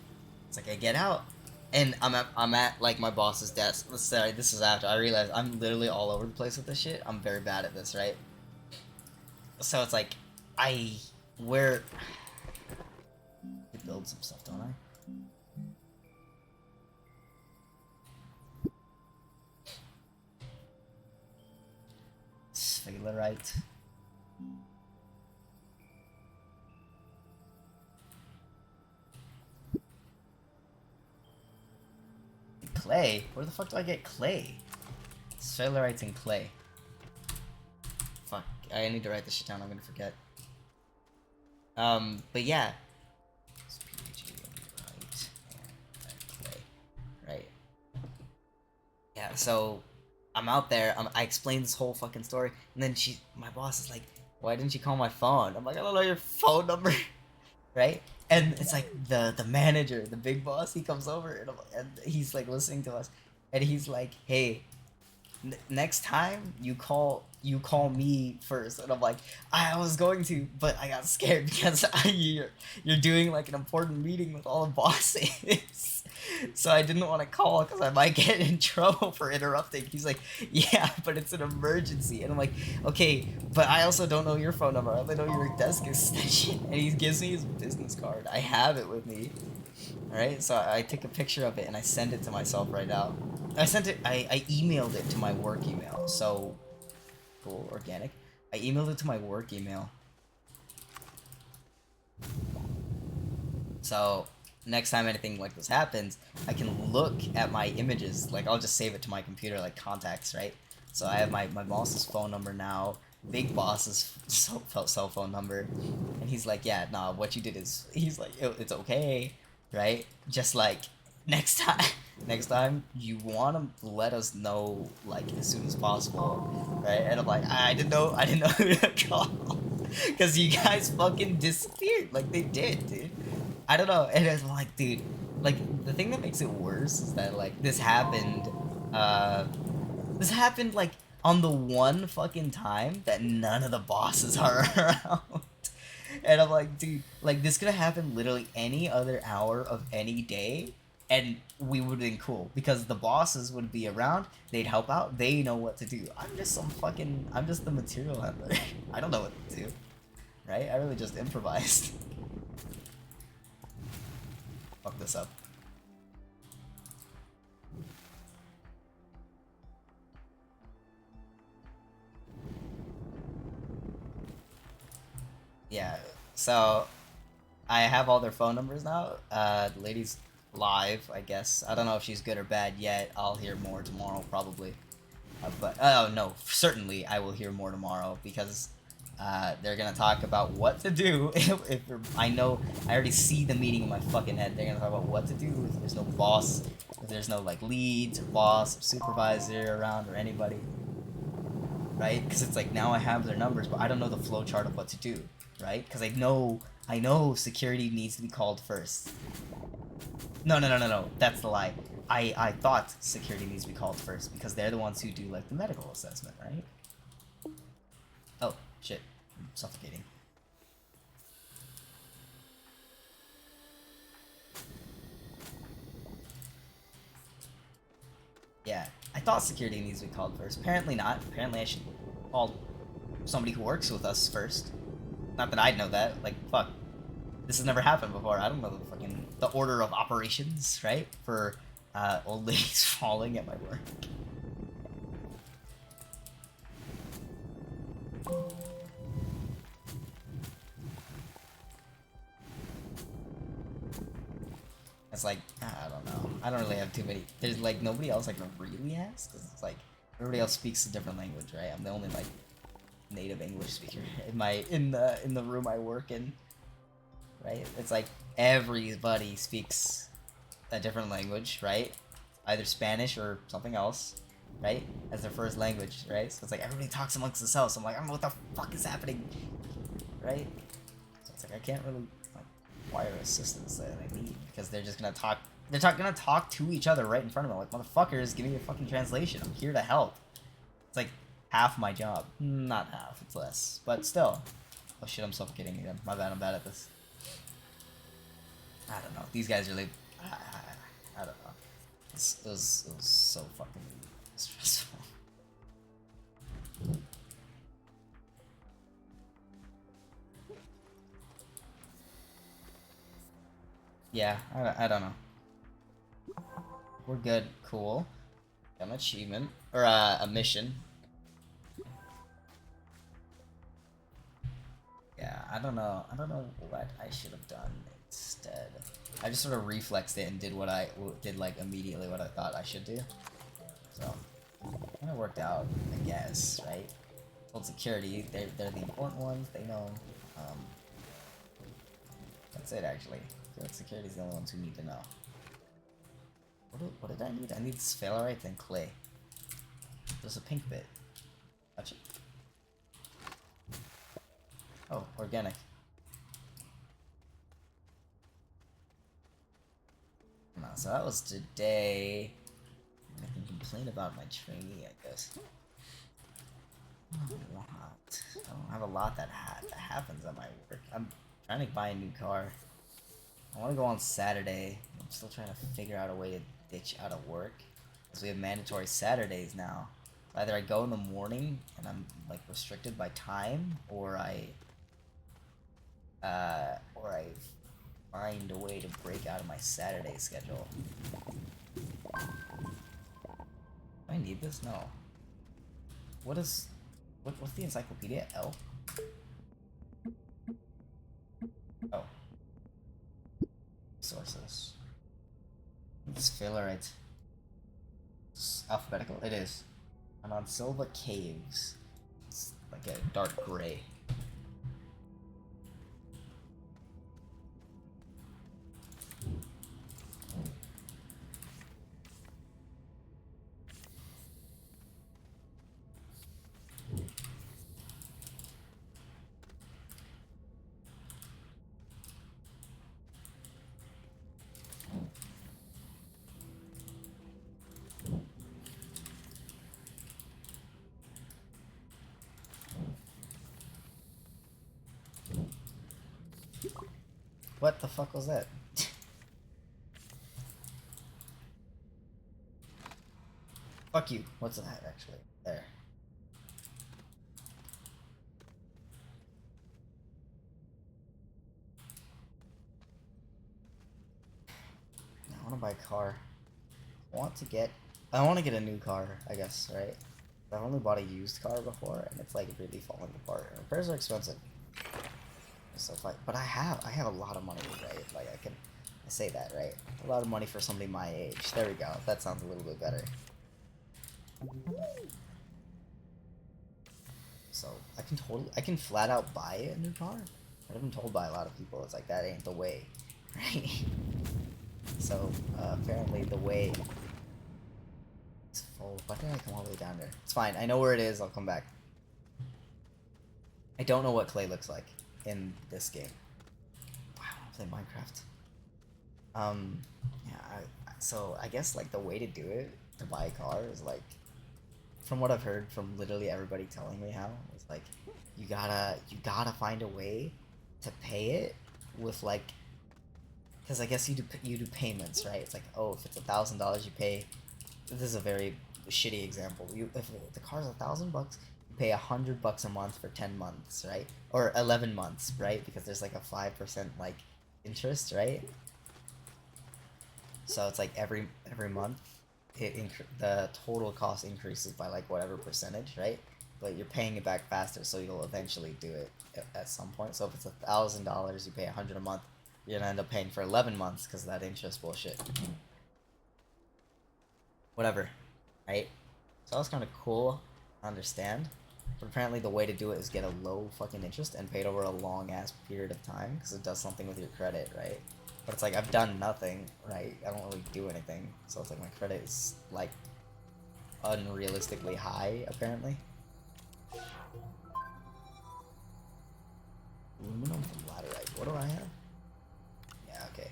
It's like I get out, and I'm at like my boss's desk. Sorry, this is after I realized I'm literally all over the place with this shit. I'm very bad at this, right? So it's like I build some stuff, don't I? Sphalerite. Clay? Where the fuck do I get clay? Sphalerite's and clay. Fuck, I need to write this shit down, I'm gonna forget. But yeah. It's PG, right, and clay. Right. Yeah, so I'm out there, I explained this whole fucking story, and then my boss is like, why didn't you call my phone? I'm like, I don't know your phone number. Right? And it's like the manager, the big boss, he comes over, and he's like listening to us, and he's like, hey, Next time you call me first, and I'm like, I was going to, but I got scared because you're doing like an important meeting with all the bosses. So I didn't want to call because I might get in trouble for interrupting. He's like, yeah, but it's an emergency. And I'm like, okay, but I also don't know your phone number. I only know your desk extension. And he gives me his business card. I have it with me. Alright, so I take a picture of it and I send it to myself right now. I emailed it to my work email. So, cool, organic. I emailed it to my work email. So, next time anything like this happens, I can look at my images. Like, I'll just save it to my computer, like contacts, right? So I have my boss's phone number now, big boss's cell phone number, and he's like, yeah, nah, what you did is, he's like, it's okay, right? Just like, next time, next time, you want to let us know, like, as soon as possible, right? And I'm like, I didn't know who to call. Because you guys fucking disappeared, like they did, dude. I don't know, and it's like, dude, like, the thing that makes it worse is that, like, uh, this happened, like, on the one fucking time that none of the bosses are around. And I'm like, dude, like, this could have happened literally any other hour of any day, and we would have been cool. Because the bosses would be around, they'd help out, they know what to do. I'm just the material handler. I don't know what to do, right? I really just improvised. Fuck this up. Yeah, so I have all their phone numbers now. The lady's live, I guess. I don't know if she's good or bad yet. I'll hear more tomorrow, probably. But, oh no, certainly I will hear more tomorrow because they're gonna talk about what to do. If I know, I already see the meeting in my fucking head. They're gonna talk about what to do if there's no boss, if there's no, like, leads or boss or supervisor around or anybody. Right? Because it's like, now I have their numbers, but I don't know the flow chart of what to do. Right? Because I know security needs to be called first. No, that's the lie. I thought security needs to be called first because they're the ones who do, like, the medical assessment, right? Oh, shit. I'm suffocating. Yeah, I thought security needs to be called first. Apparently not. Apparently I should call somebody who works with us first. Not that I'd know that. Like, fuck. This has never happened before. I don't know the order of operations, right? For old ladies falling at my work. It's like, I don't know. I don't really have too many. There's, like, nobody else I can really ask. Cause it's like, everybody else speaks a different language, right? I'm the only, like, native English speaker in the room I work in. Right? It's like, everybody speaks a different language, right? Either Spanish or something else, right? As their first language, right? So it's like, everybody talks amongst themselves. So I'm like, I don't know what the fuck is happening, right? So it's like, I can't really, like, wire assistance that I need because they're just gonna talk. They're gonna talk to each other right in front of me. Like, motherfuckers, give me a fucking translation. I'm here to help. It's like half my job. Not half, it's less, but still. Oh shit, I'm suffocating again. My bad, I'm bad at this. I don't know. These guys really. I don't know. It was so fucking stressful. Yeah, I don't know. We're good. Cool. Got an achievement. Or a mission. Yeah, I don't know. I don't know what I should have done instead. I just sort of reflexed it and did like immediately what I thought I should do. So, kind of worked out, I guess, right? Told security, they're the important ones. They know. That's it, actually. I feel like security's the only ones who need to know. What did I need? I need sphalerite and clay. There's a pink bit. Touch it. Oh, organic. No, so that was today. complain about my trainee, I guess. A lot. I don't have a lot that happens at my work. I'm trying to buy a new car. I want to go on Saturday. I'm still trying to figure out a way to ditch out of work, because we have mandatory Saturdays now. Either I go in the morning and I'm like restricted by time, or I find a way to break out of my Saturday schedule. Do I need this? No. What's the encyclopedia? L? Oh. Sources. It's Fillerite. It's alphabetical. It is. I'm on Silva Caves. It's like a dark gray. What the fuck was that? Fuck you. What's that actually? There. I want to buy a car. I want to get a new car, I guess, right? I've only bought a used car before, and it's like really falling apart. Repairs are expensive. So but I have a lot of money, right? Like I say that, right? A lot of money for somebody my age. There we go. That sounds a little bit better. So I can flat out buy a new car. I've been told by a lot of people it's like that ain't the way, right? So apparently the way is full. Why did I come all the way down there? It's fine. I know where it is. I'll come back. I don't know what clay looks like in this game. Wow, I play Minecraft. Yeah. So I guess like the way to do it to buy a car is like, from what I've heard from literally everybody telling me how, it's like you gotta find a way to pay it with like, because I guess you do payments, right? It's like, oh, if it's $1,000 you pay. This is a very shitty example. If the car's $1,000, you pay $100 a month for 10 months, right? Or 11 months, right? Because there's like a 5% like interest, right? So it's like every month, the total cost increases by like whatever percentage, right? But you're paying it back faster, so you'll eventually do it at some point. So if it's $1,000, you pay $100 a month. You're gonna end up paying for 11 months because of that interest bullshit. Whatever, right? So that's kind of cool. I understand. But apparently the way to do it is get a low fucking interest and pay it over a long ass period of time, because it does something with your credit, right? But it's like, I've done nothing, right? I don't really do anything. So it's like my credit is like unrealistically high, apparently. Aluminum from laterite. What do I have? Yeah, okay.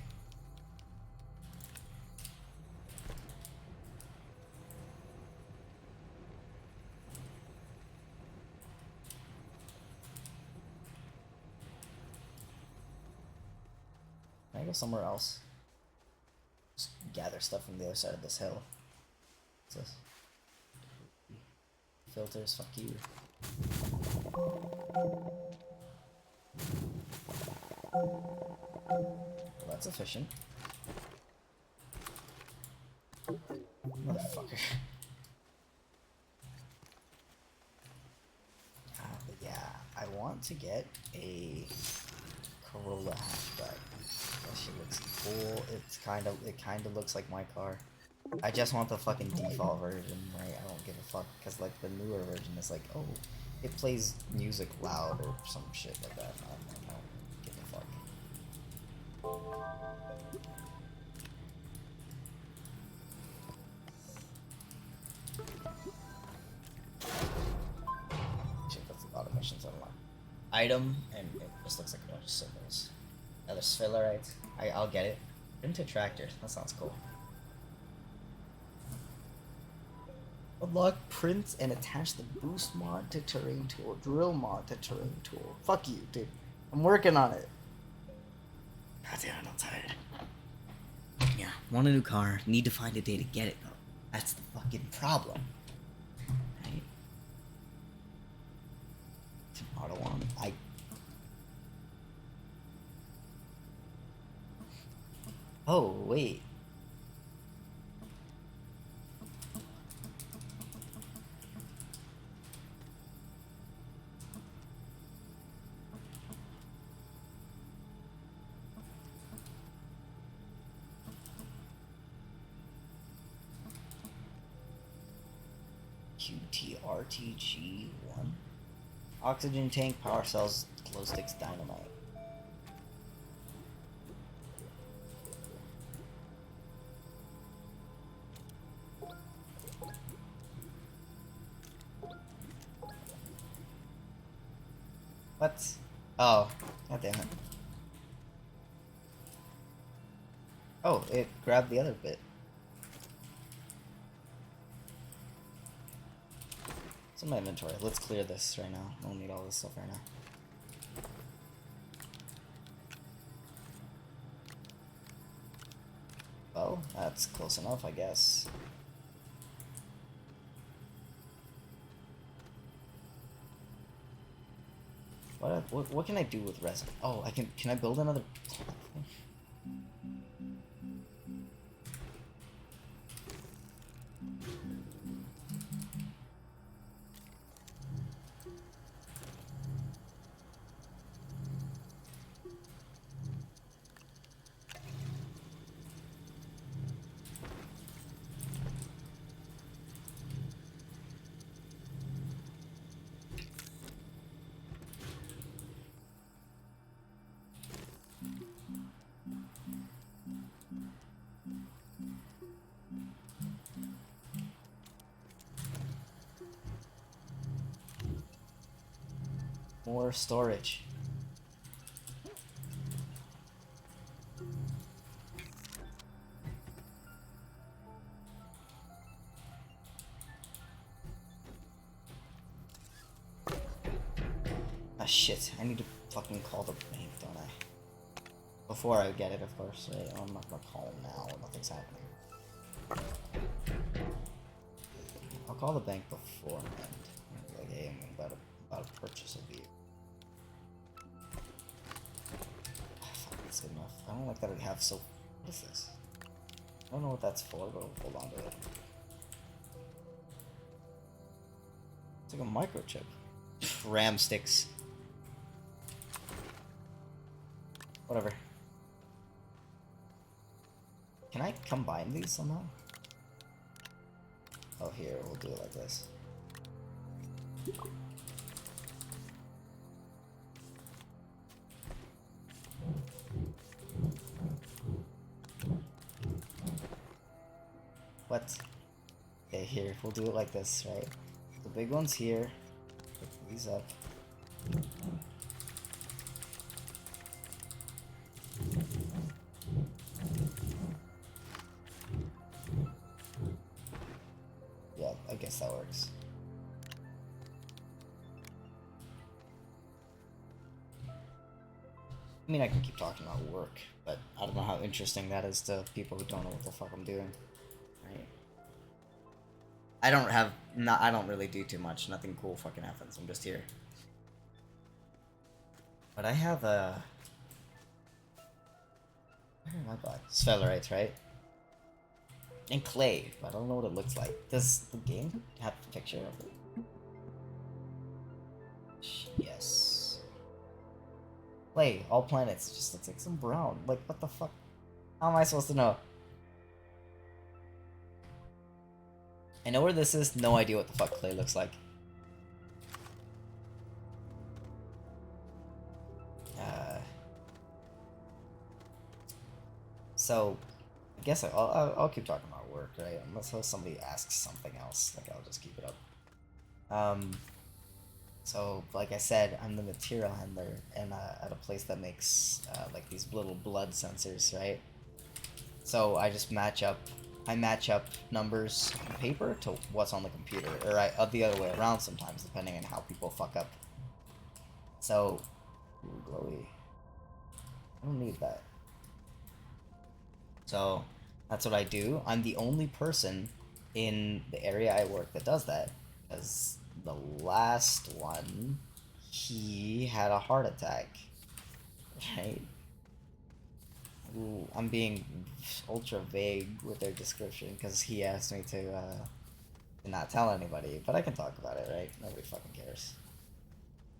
Can I go somewhere else? Just gather stuff from the other side of this hill. What's this? Filters, fuck you. Well, that's efficient. Motherfucker. But yeah, I want to get a Corolla hatchback. That shit looks cool. It kind of looks like my car. I just want the fucking default version, right? I don't give a fuck, because like the newer version is like, oh, it plays music loud or some shit like that. I don't give a fuck. Shit, that's a lot of missions unlocked. Item, and it just looks like a bunch of symbols. Now there's Sphelerite. I'll get it. Into tractor. That sounds cool. Unlock prints and attach the boost mod to terrain tool, drill mod to terrain tool. Fuck you, dude. I'm working on it. God damn it, I'm tired. Yeah, want a new car. Need to find a day to get it, though. That's the fucking problem. Right? Auto on. Oh, wait. QTRTG1. Oxygen tank, power cells, glow sticks, dynamite. What? Oh, god damn it. Oh, it grabbed the other bit. It's in my inventory. Let's clear this right now. I don't need all this stuff right now. Well, that's close enough, I guess. What can I do with resin? Oh, can I build another? More storage. Ah shit, I need to fucking call the bank, don't I? Before I get it, of course, right? I'm not gonna call them now, nothing's happening. I'll call the bank beforehand. Like, hey, I'm about to purchase a vehicle. That's good enough. I don't like that we have so... What is this? I don't know what that's for, but hold on to it. It's like a microchip. RAM sticks. Whatever. Can I combine these somehow? Oh, here, we'll do it like this. What? Okay, here, we'll do it like this, right? The big one's here. Pick these up. Yeah, I guess that works. I mean, I can keep talking about work, but I don't know how interesting that is to people who don't know what the fuck I'm doing. Right? I don't really do too much. Nothing cool fucking happens. I'm just here. But I have a... Where am I bought? Sphelerite, right? And clay, but I don't know what it looks like. Does the game have a picture of it? Yes. Clay, all planets. It just looks like some brown. Like, what the fuck? How am I supposed to know? I know where this is, no idea what the fuck clay looks like. So, I guess I'll keep talking about work, right? Unless somebody asks something else, like I'll just keep it up. So, like I said, I'm the material handler and at a place that makes like these little blood sensors, right? So I just match up I match up numbers on paper to what's on the computer, or the other way around sometimes, depending on how people fuck up. So, ooh, glowy. I don't need that. So, that's what I do. I'm the only person in the area I work that does that, because the last one, he had a heart attack, right? Ooh, I'm being ultra vague with their description because he asked me to not tell anybody, but I can talk about it, right? Nobody fucking cares.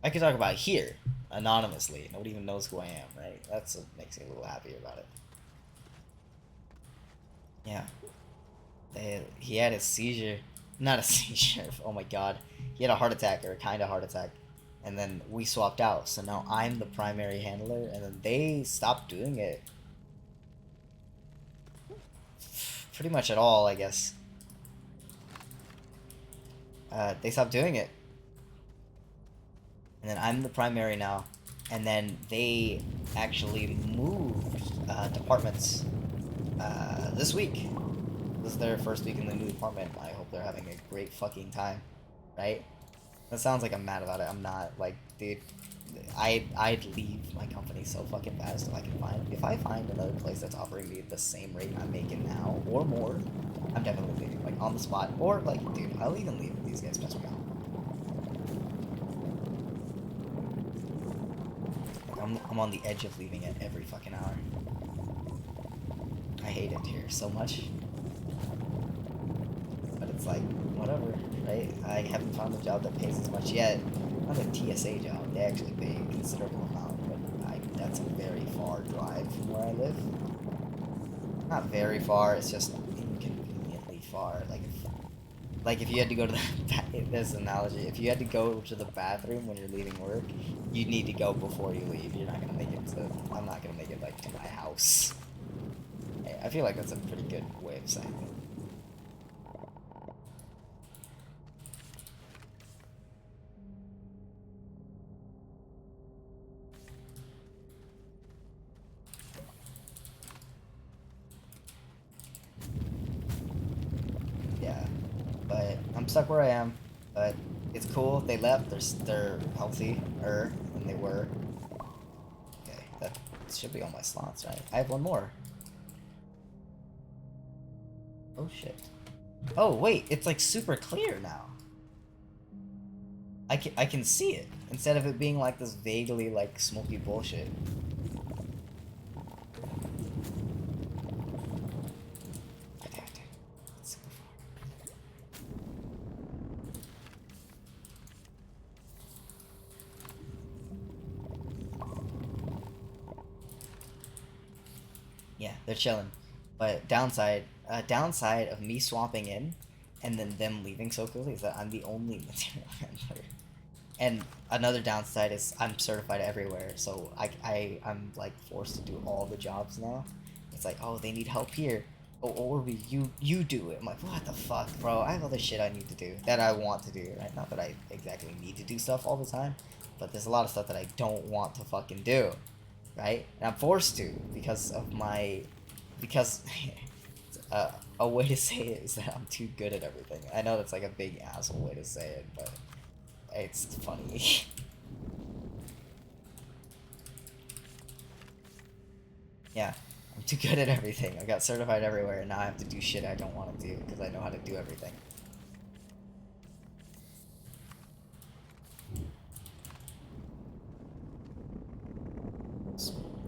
I can talk about it here, anonymously. Nobody even knows who I am, right? That's what makes me a little happier about it. Yeah. He had a seizure. Not a seizure. Oh my god. He had a heart attack, or a kind of heart attack. And then we swapped out. So now I'm the primary handler, and then they stopped doing it pretty much at all, I guess. They stopped doing it. And then I'm the primary now. And then they actually moved departments this week. This is their first week in the new department. I hope they're having a great fucking time, right? That sounds like I'm mad about it. I'm not. Like, dude, I'd leave my company so fucking fast if I find another place that's offering me the same rate I'm making now or more, I'm definitely leaving, like, on the spot. Or like, dude, I'll even leave if these guys piss me off. Like, I'm on the edge of leaving at every fucking hour. I hate it here so much. But it's like, whatever, right? I haven't found a job that pays as much yet. Not a TSA job. They actually pay a considerable amount, but that's a very far drive from where I live. Not very far, it's just inconveniently far. Like if you had to go to the this analogy, if you had to go to the bathroom when you're leaving work, you need to go before you leave. You're not gonna make it to. I'm not gonna make it like to my house. I feel like that's a pretty good way of saying it. Yeah, but I'm stuck where I am. But it's cool. They left. They're healthier than they were. Okay, that should be all my slots, right? I have one more. Oh shit. Oh wait, it's like super clear now. I can see it instead of it being like this vaguely like smoky bullshit. Yeah, they're chilling. But downside of me swapping in and then them leaving so quickly is that I'm the only material handler. And another downside is I'm certified everywhere, so I'm like forced to do all the jobs now. It's like, oh, they need help here. Oh, or you do it. I'm like, what the fuck, bro? I have other shit I need to do that I want to do, right? Not that I exactly need to do stuff all the time, but there's a lot of stuff that I don't want to fucking do, right? And I'm forced to because a way to say it is that I'm too good at everything. I know that's like a big asshole way to say it, but it's funny. Yeah, I'm too good at everything. I got certified everywhere, and now I have to do shit I don't want to do because I know how to do everything.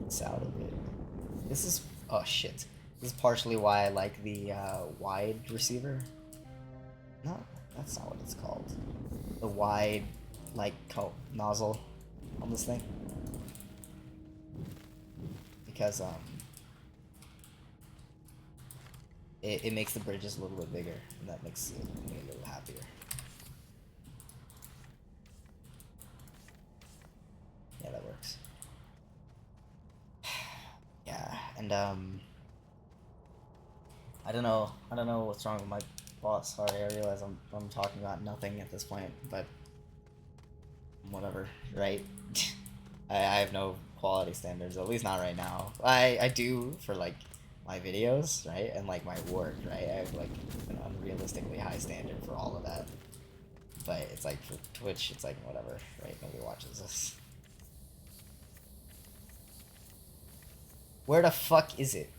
It's out of it. This is oh shit. This is partially why I like the wide receiver. No, that's not what it's called. The wide, like, nozzle on this thing. Because, it makes the bridges a little bit bigger, and that makes me a little happier. Yeah, that works. Yeah, and, I don't know what's wrong with my boss. Sorry, I realize I'm talking about nothing at this point, but whatever, right? I have no quality standards, at least not right now. I do for like my videos, right, and like my work, right. I have like an unrealistically high standard for all of that. But it's like for Twitch, it's like whatever, right? Nobody watches this. Where the fuck is it?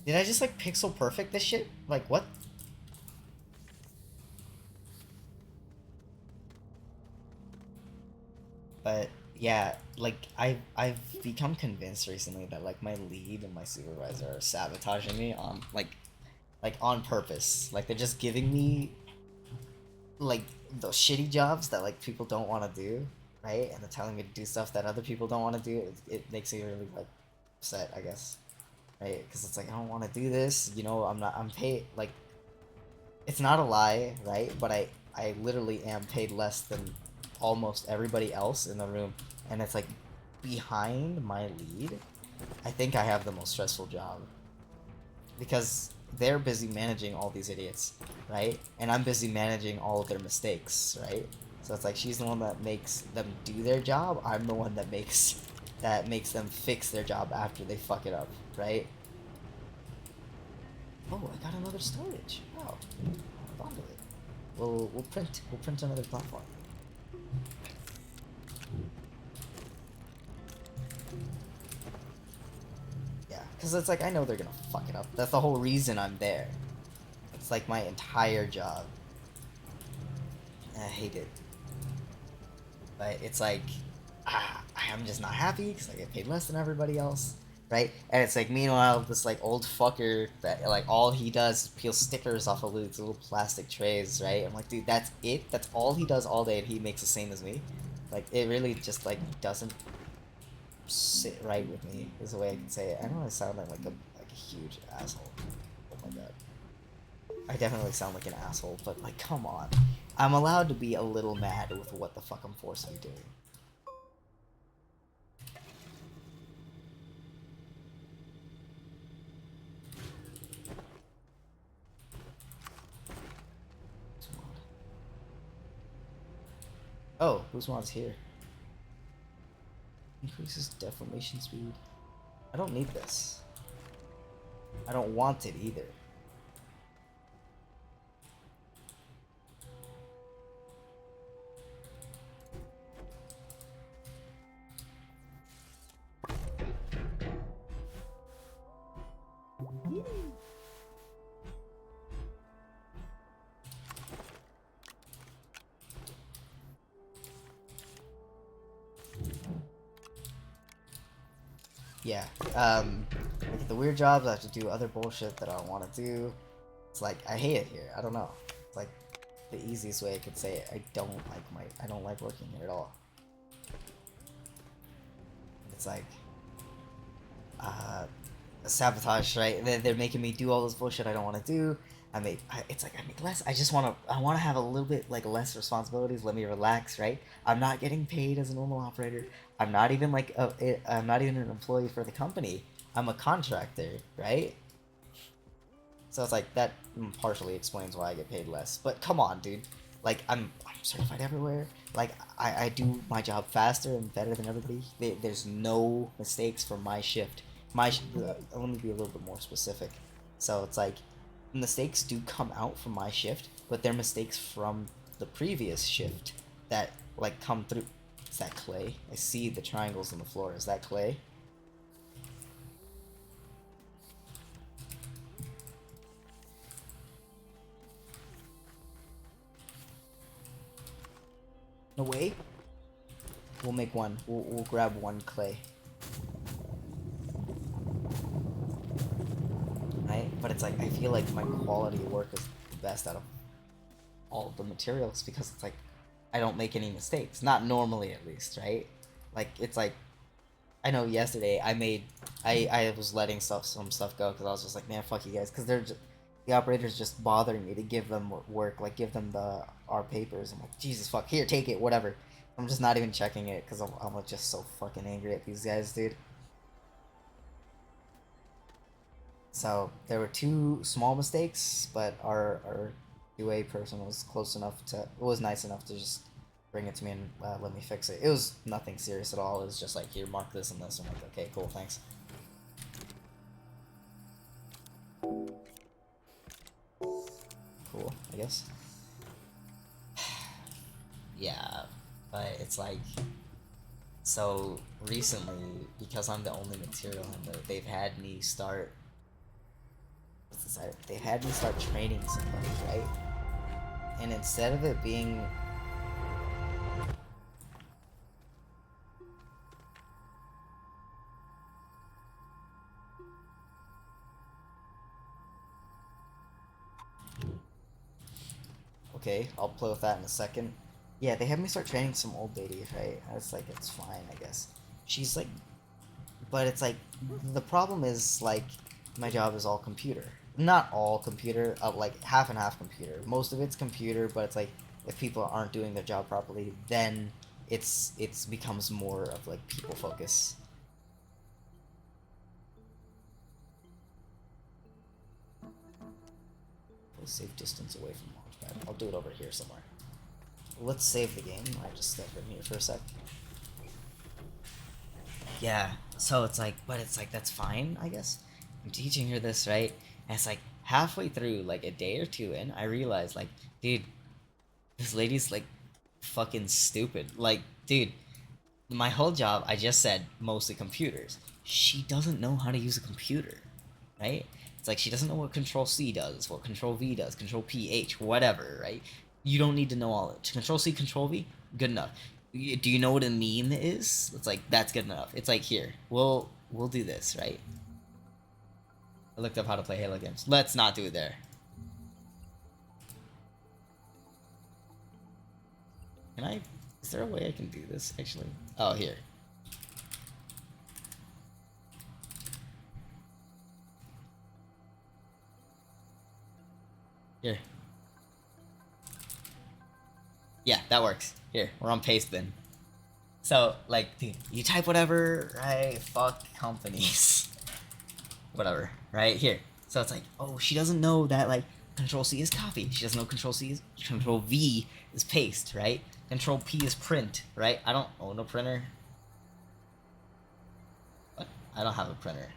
Did I just like pixel perfect this shit? Like what? But yeah, like I've become convinced recently that like my lead and my supervisor are sabotaging me on like on purpose. Like they're just giving me like those shitty jobs that like people don't want to do, right? And they're telling me to do stuff that other people don't want to do. It makes me really like upset, I guess, right? Because it's like I don't want to do this. You know, I'm paid like it's not a lie, right? But I literally am paid less than almost everybody else in the room, and it's like behind my lead. I think I have the most stressful job because they're busy managing all these idiots, right? And I'm busy managing all of their mistakes, right? So it's like she's the one that makes them do their job. I'm the one that makes them fix their job after they fuck it up, right? Oh, I got another storage. Wow, hold on to it. We'll print another platform. Yeah, because it's like I know they're gonna fuck it up. That's the whole reason I'm there. It's like my entire job. And I hate it. But it's like I'm just not happy because I get paid less than everybody else, right? And it's like meanwhile this like old fucker that like all he does is peel stickers off of Luke's little plastic trays, right? I'm like, dude, that's it. That's all he does all day, and he makes the same as me. Like it really just like doesn't sit right with me. Is the way I can say it. I know I sound like a huge asshole. Oh my god. I definitely sound like an asshole, but like, come on. I'm allowed to be a little mad with what the fuck I'm forced to be doing. Oh, whose mod's here? Increases deformation speed. I don't need this. I don't want it either. Yeah, I get the weird jobs, I have to do other bullshit that I don't want to do. It's like, I hate it here, I don't know. It's like, the easiest way I could say it, I don't like working here at all. It's like, sabotage, right? They're making me do all this bullshit I don't want to do. It's like I make less. I want to have a little bit like less responsibilities. Let me relax, right? I'm not getting paid as a normal operator. I'm not even I'm not even an employee for the company. I'm a contractor, right? So it's like that partially explains why I get paid less. But come on, dude. Like I'm certified everywhere. Like I do my job faster and better than everybody. There's no mistakes for my shift. Let me be a little bit more specific. So it's like mistakes do come out from my shift, but they're mistakes from the previous shift that like come through. Is that clay? I see the triangles on the floor. Is that clay? No way. We'll make one. We'll grab one clay. Right? But it's like I feel like my quality of work is the best out of all of the materials because it's like I don't make any mistakes. Not normally at least, right? Like it's like I know yesterday I was letting some stuff go because I was just like, man, fuck you guys, because the operators just bothering me to give them work, like give them our papers. I'm like, Jesus fuck, here, take it, whatever. I'm just not even checking it because I'm like just so fucking angry at these guys, dude. So there were two small mistakes, but our QA person was close enough to, was nice enough to just bring it to me and let me fix it. It was nothing serious at all. It was just like, here, mark this and this. I'm like, okay, cool, thanks. Cool, I guess. Yeah, but it's like, so recently, because I'm the only material handler, they've had me start. What's this? They've had me start training somebody, right? And instead of it being okay, I'll play with that in a second. Yeah, they had me start training some old lady, right? It's like, it's fine, I guess. She's like, but it's like, the problem is like, my job is all computer. Not all computer, like half and half computer. Most of it's computer, but it's like, if people aren't doing their job properly, then it's becomes more of like people focus. Safe distance away from launchpad. I'll do it over here somewhere. Let's save the game. I just step in here for a sec. Yeah, so it's like, but it's like, that's fine, I guess. I'm teaching her this, right? And it's like, halfway through, like a day or two in, I realized, like, dude, this lady's like fucking stupid. Like, dude, my whole job, I just said mostly computers. She doesn't know how to use a computer, right? It's like she doesn't know what Control C does, what Control V does, Control P, H, whatever, right? You don't need to know all of it. Control C, Control V, good enough. Do you know what a meme is? It's like, that's good enough. It's like, here, we'll do this, right? I looked up how to play Halo games. Let's not do it there. Can I? Is there a way I can do this actually? Oh, here. Here. Yeah, that works. Here, we're on paste then. So, like, dude, you type whatever, right? Fuck companies. Whatever, right? Here. So it's like, oh, she doesn't know that, like, Control C is copy. She doesn't know Control C is, Control V is paste, right? Control P is print, right? I don't own a printer. What? I don't have a printer.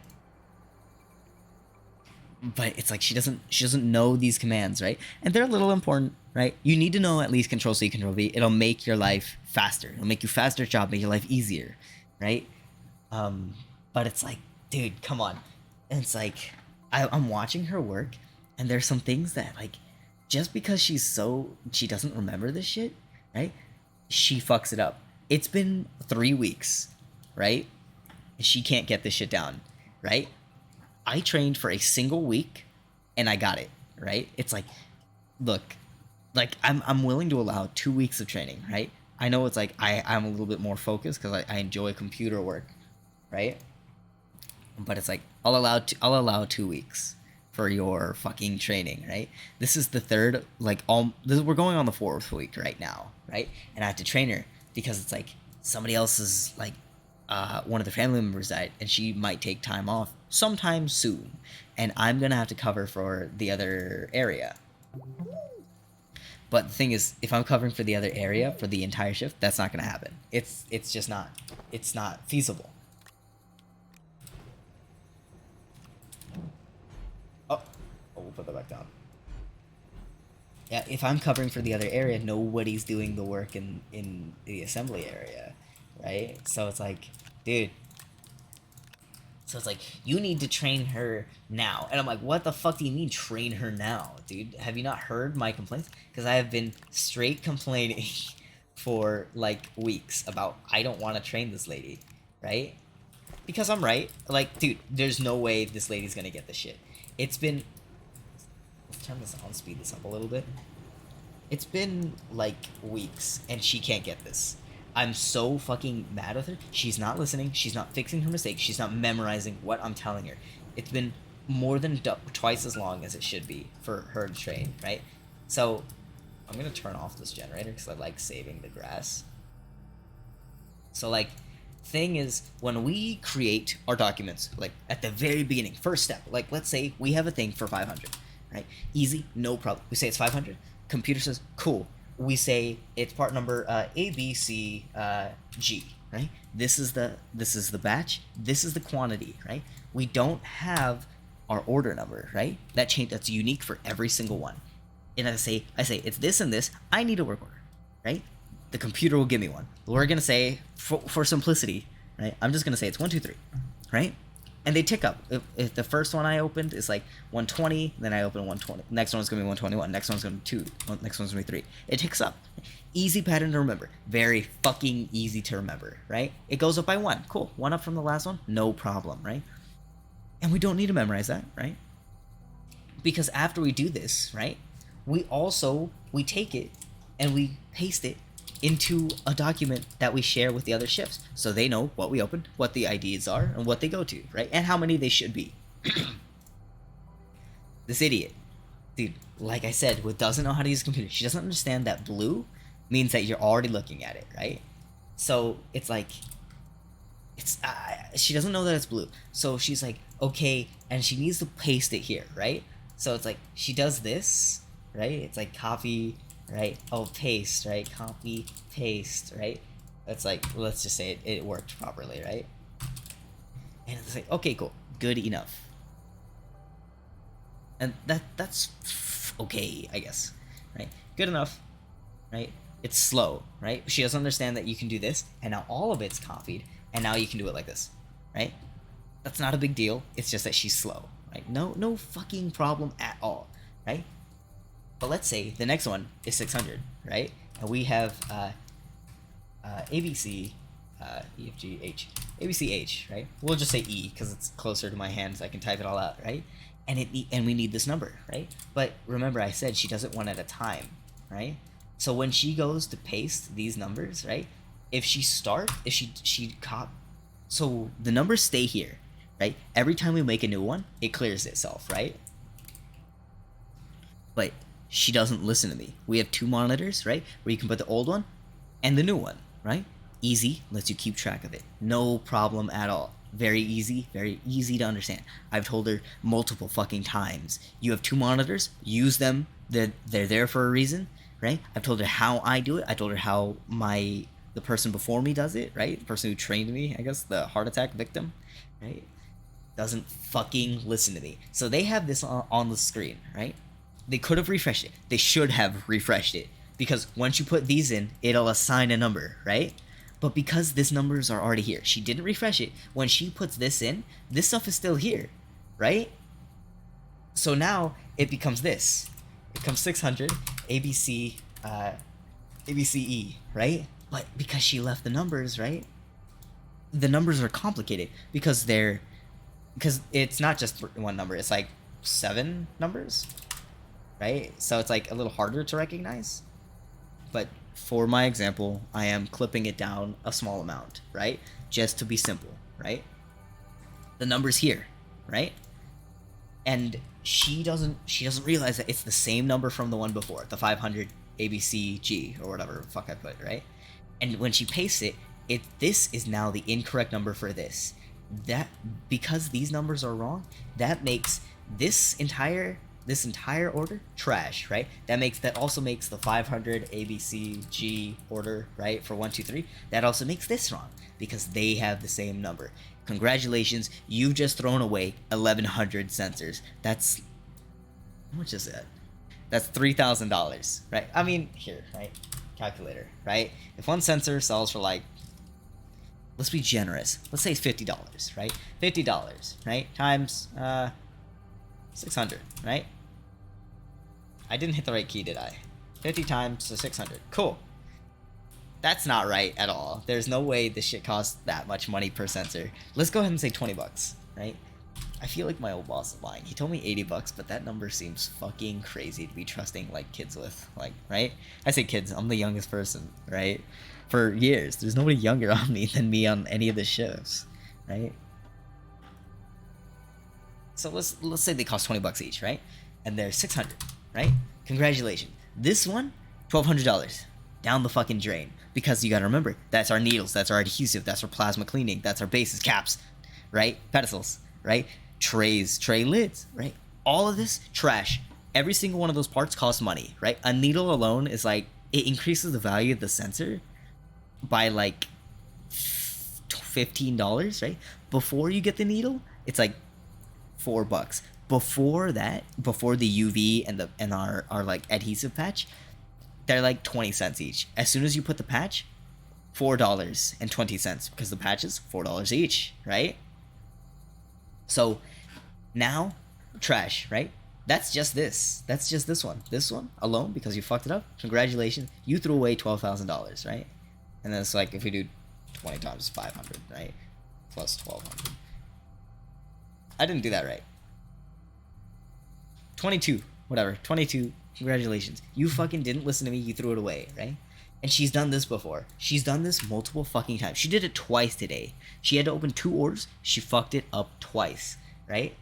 But it's like she doesn't know these commands, right? And they're a little important, right? You need to know at least Control C, Control V. It'll make your life faster. It'll make you faster at job, make your life easier, right? But it's like, dude, come on. And it's like, I'm watching her work, and there's some things that, like, just because she doesn't remember this shit, right? She fucks it up. It's been 3 weeks, right? And she can't get this shit down, right? I trained for a single week, and I got it, right? It's like, look, like, I'm willing to allow 2 weeks of training, right? I know it's like, I'm a little bit more focused because I enjoy computer work, right? But it's like, I'll allow 2 weeks for your fucking training, right? This is the third, like, we're going on the fourth week right now, right? And I have to train her because it's like, somebody else is like, one of the family members died, and she might take time off sometime soon, and I'm gonna have to cover for the other area. But the thing is, if I'm covering for the other area for the entire shift, that's not gonna happen. It's just not. It's not feasible. Oh, we'll put that back down. Yeah, if I'm covering for the other area, nobody's doing the work in the assembly area, right? So it's like, dude. So it's like, you need to train her now. And I'm like, what the fuck do you mean train her now, dude? Have you not heard my complaints? Because I have been straight complaining for, like, weeks about I don't want to train this lady, right? Because I'm right. Like, dude, there's no way this lady's gonna get this shit. It's been... Let's turn this on, speed this up a little bit. It's been, like, weeks, and she can't get this. I'm so fucking mad with her. She's not listening. She's not fixing her mistakes. She's not memorizing what I'm telling her. It's been more than twice as long as it should be for her to train, right? So I'm going to turn off this generator because I like saving the grass. So, like, thing is, when we create our documents, like at the very beginning, first step, like let's say we have a thing for 500, right? Easy, no problem. We say it's 500. Computer says, cool. We say it's part number ABCG, right? This is the batch. This is the quantity, right? We don't have our order number, right? That's unique for every single one. And I say it's this and this. I need a work order, right? The computer will give me one. We're gonna say, for simplicity, right? I'm just gonna say it's 1, 2, 3, right? And they tick up. If the first one I opened is like 120, then I open 120. Next one's gonna be 121. Next one's gonna be 2. Next one's gonna be 3. It ticks up. Easy pattern to remember. Very fucking easy to remember, right? It goes up by 1. Cool. 1 up from the last one. No problem, right? And we don't need to memorize that, right? Because after we do this, right, we take it and we paste it into a document that we share with the other shifts, so they know what we opened, what the IDs are, and what they go to, right? And how many they should be. This idiot, dude, like I said, doesn't know how to use a computer. She doesn't understand that blue means that you're already looking at it, right? So it's like, she doesn't know that it's blue. So she's like, okay, and she needs to paste it here, right? So it's like, she does this, right? It's like copy, right? Oh, paste, right? Copy, paste, right? That's like, let's just say it worked properly, right? And it's like, okay, cool, good enough. And that's okay, I guess, right? Good enough, right? It's slow, right? She doesn't understand that you can do this, and now all of it's copied, and now you can do it like this, right? That's not a big deal. It's just that she's slow, right? No fucking problem at all, right? But let's say the next one is 600, right? And we have ABC, E, F, G, H. ABC, H, right? We'll just say E because it's closer to my hand so I can type it all out, right? And we need this number, right? But remember I said she does it one at a time, right? So when she goes to paste these numbers, right? So the numbers stay here, right? Every time we make a new one, it clears itself, right? But she doesn't listen to me. We have 2 monitors, right? Where you can put the old one and the new one, right? Easy, lets you keep track of it. No problem at all. Very easy to understand. I've told her multiple fucking times. You have 2 monitors, use them. They're there for a reason, right? I've told her how I do it. I told her how the person before me does it, right? The person who trained me, I guess, the heart attack victim, right? Doesn't fucking listen to me. So they have this on the screen, right? They could have refreshed it. They should have refreshed it. Because once you put these in, it'll assign a number, right? But because these numbers are already here, she didn't refresh it. When she puts this in, this stuff is still here, right? So now it becomes this. It becomes 600 ABC ABCE, right? But because she left the numbers, right? The numbers are complicated because it's not just one number. It's like 7 numbers, right? So it's like a little harder to recognize. But for my example, I am clipping it down a small amount, right? Just to be simple, right? The number's here, right? And she doesn't realize that it's the same number from the one before, the 500 ABCG or whatever the fuck I put, right? And when she pastes it, this is now the incorrect number for this. That, because these numbers are wrong, that makes this entire order trash, right? That also makes the 500 ABCG order, right, for 1, 2, 3. That also makes this wrong because they have the same number. Congratulations, you've just thrown away 1,100 sensors. That's, how much is that? That's $3,000, right? I mean, here, right? Calculator, right? If one sensor sells for like, let's be generous. Let's say it's $50, right? $50, right? Times 600, right? I didn't hit the right key, did I? 50 times 600. Cool. That's not right at all. There's no way this shit costs that much money per sensor. Let's go ahead and say 20 bucks, right? I feel like my old boss is lying. He told me 80 bucks, but that number seems fucking crazy to be trusting like kids with, like, right? I say kids, I'm the youngest person, right? For years. There's nobody younger on me than me on any of the shifts, right? So let's say they cost 20 bucks each, right? And they're 600, right? Congratulations. This one, $1,200 down the fucking drain. Because you gotta remember, that's our needles, that's our adhesive, that's our plasma cleaning, that's our bases, caps, right? Pedestals, right? Trays, tray lids, right? All of this, trash. Every single one of those parts costs money, right? A needle alone is like, it increases the value of the sensor by like $15, right? Before you get the needle, it's like $4. Before that, before the UV and our like adhesive patch, they're like 20 cents each. As soon as you put the patch, $4.20, because the patch is $4 each, right? So now, trash, right? That's just this. That's just this one. This one alone, because you fucked it up. Congratulations, you threw away $12,000, right? And then it's like if we do 20 times 500, right? Plus 1,200. I didn't do that right. 22, whatever. 22. Congratulations. You fucking didn't listen to me. You threw it away, right? And she's done this before. She's done this multiple fucking times. She did it twice today. She had to open 2 orders. She fucked it up twice, right?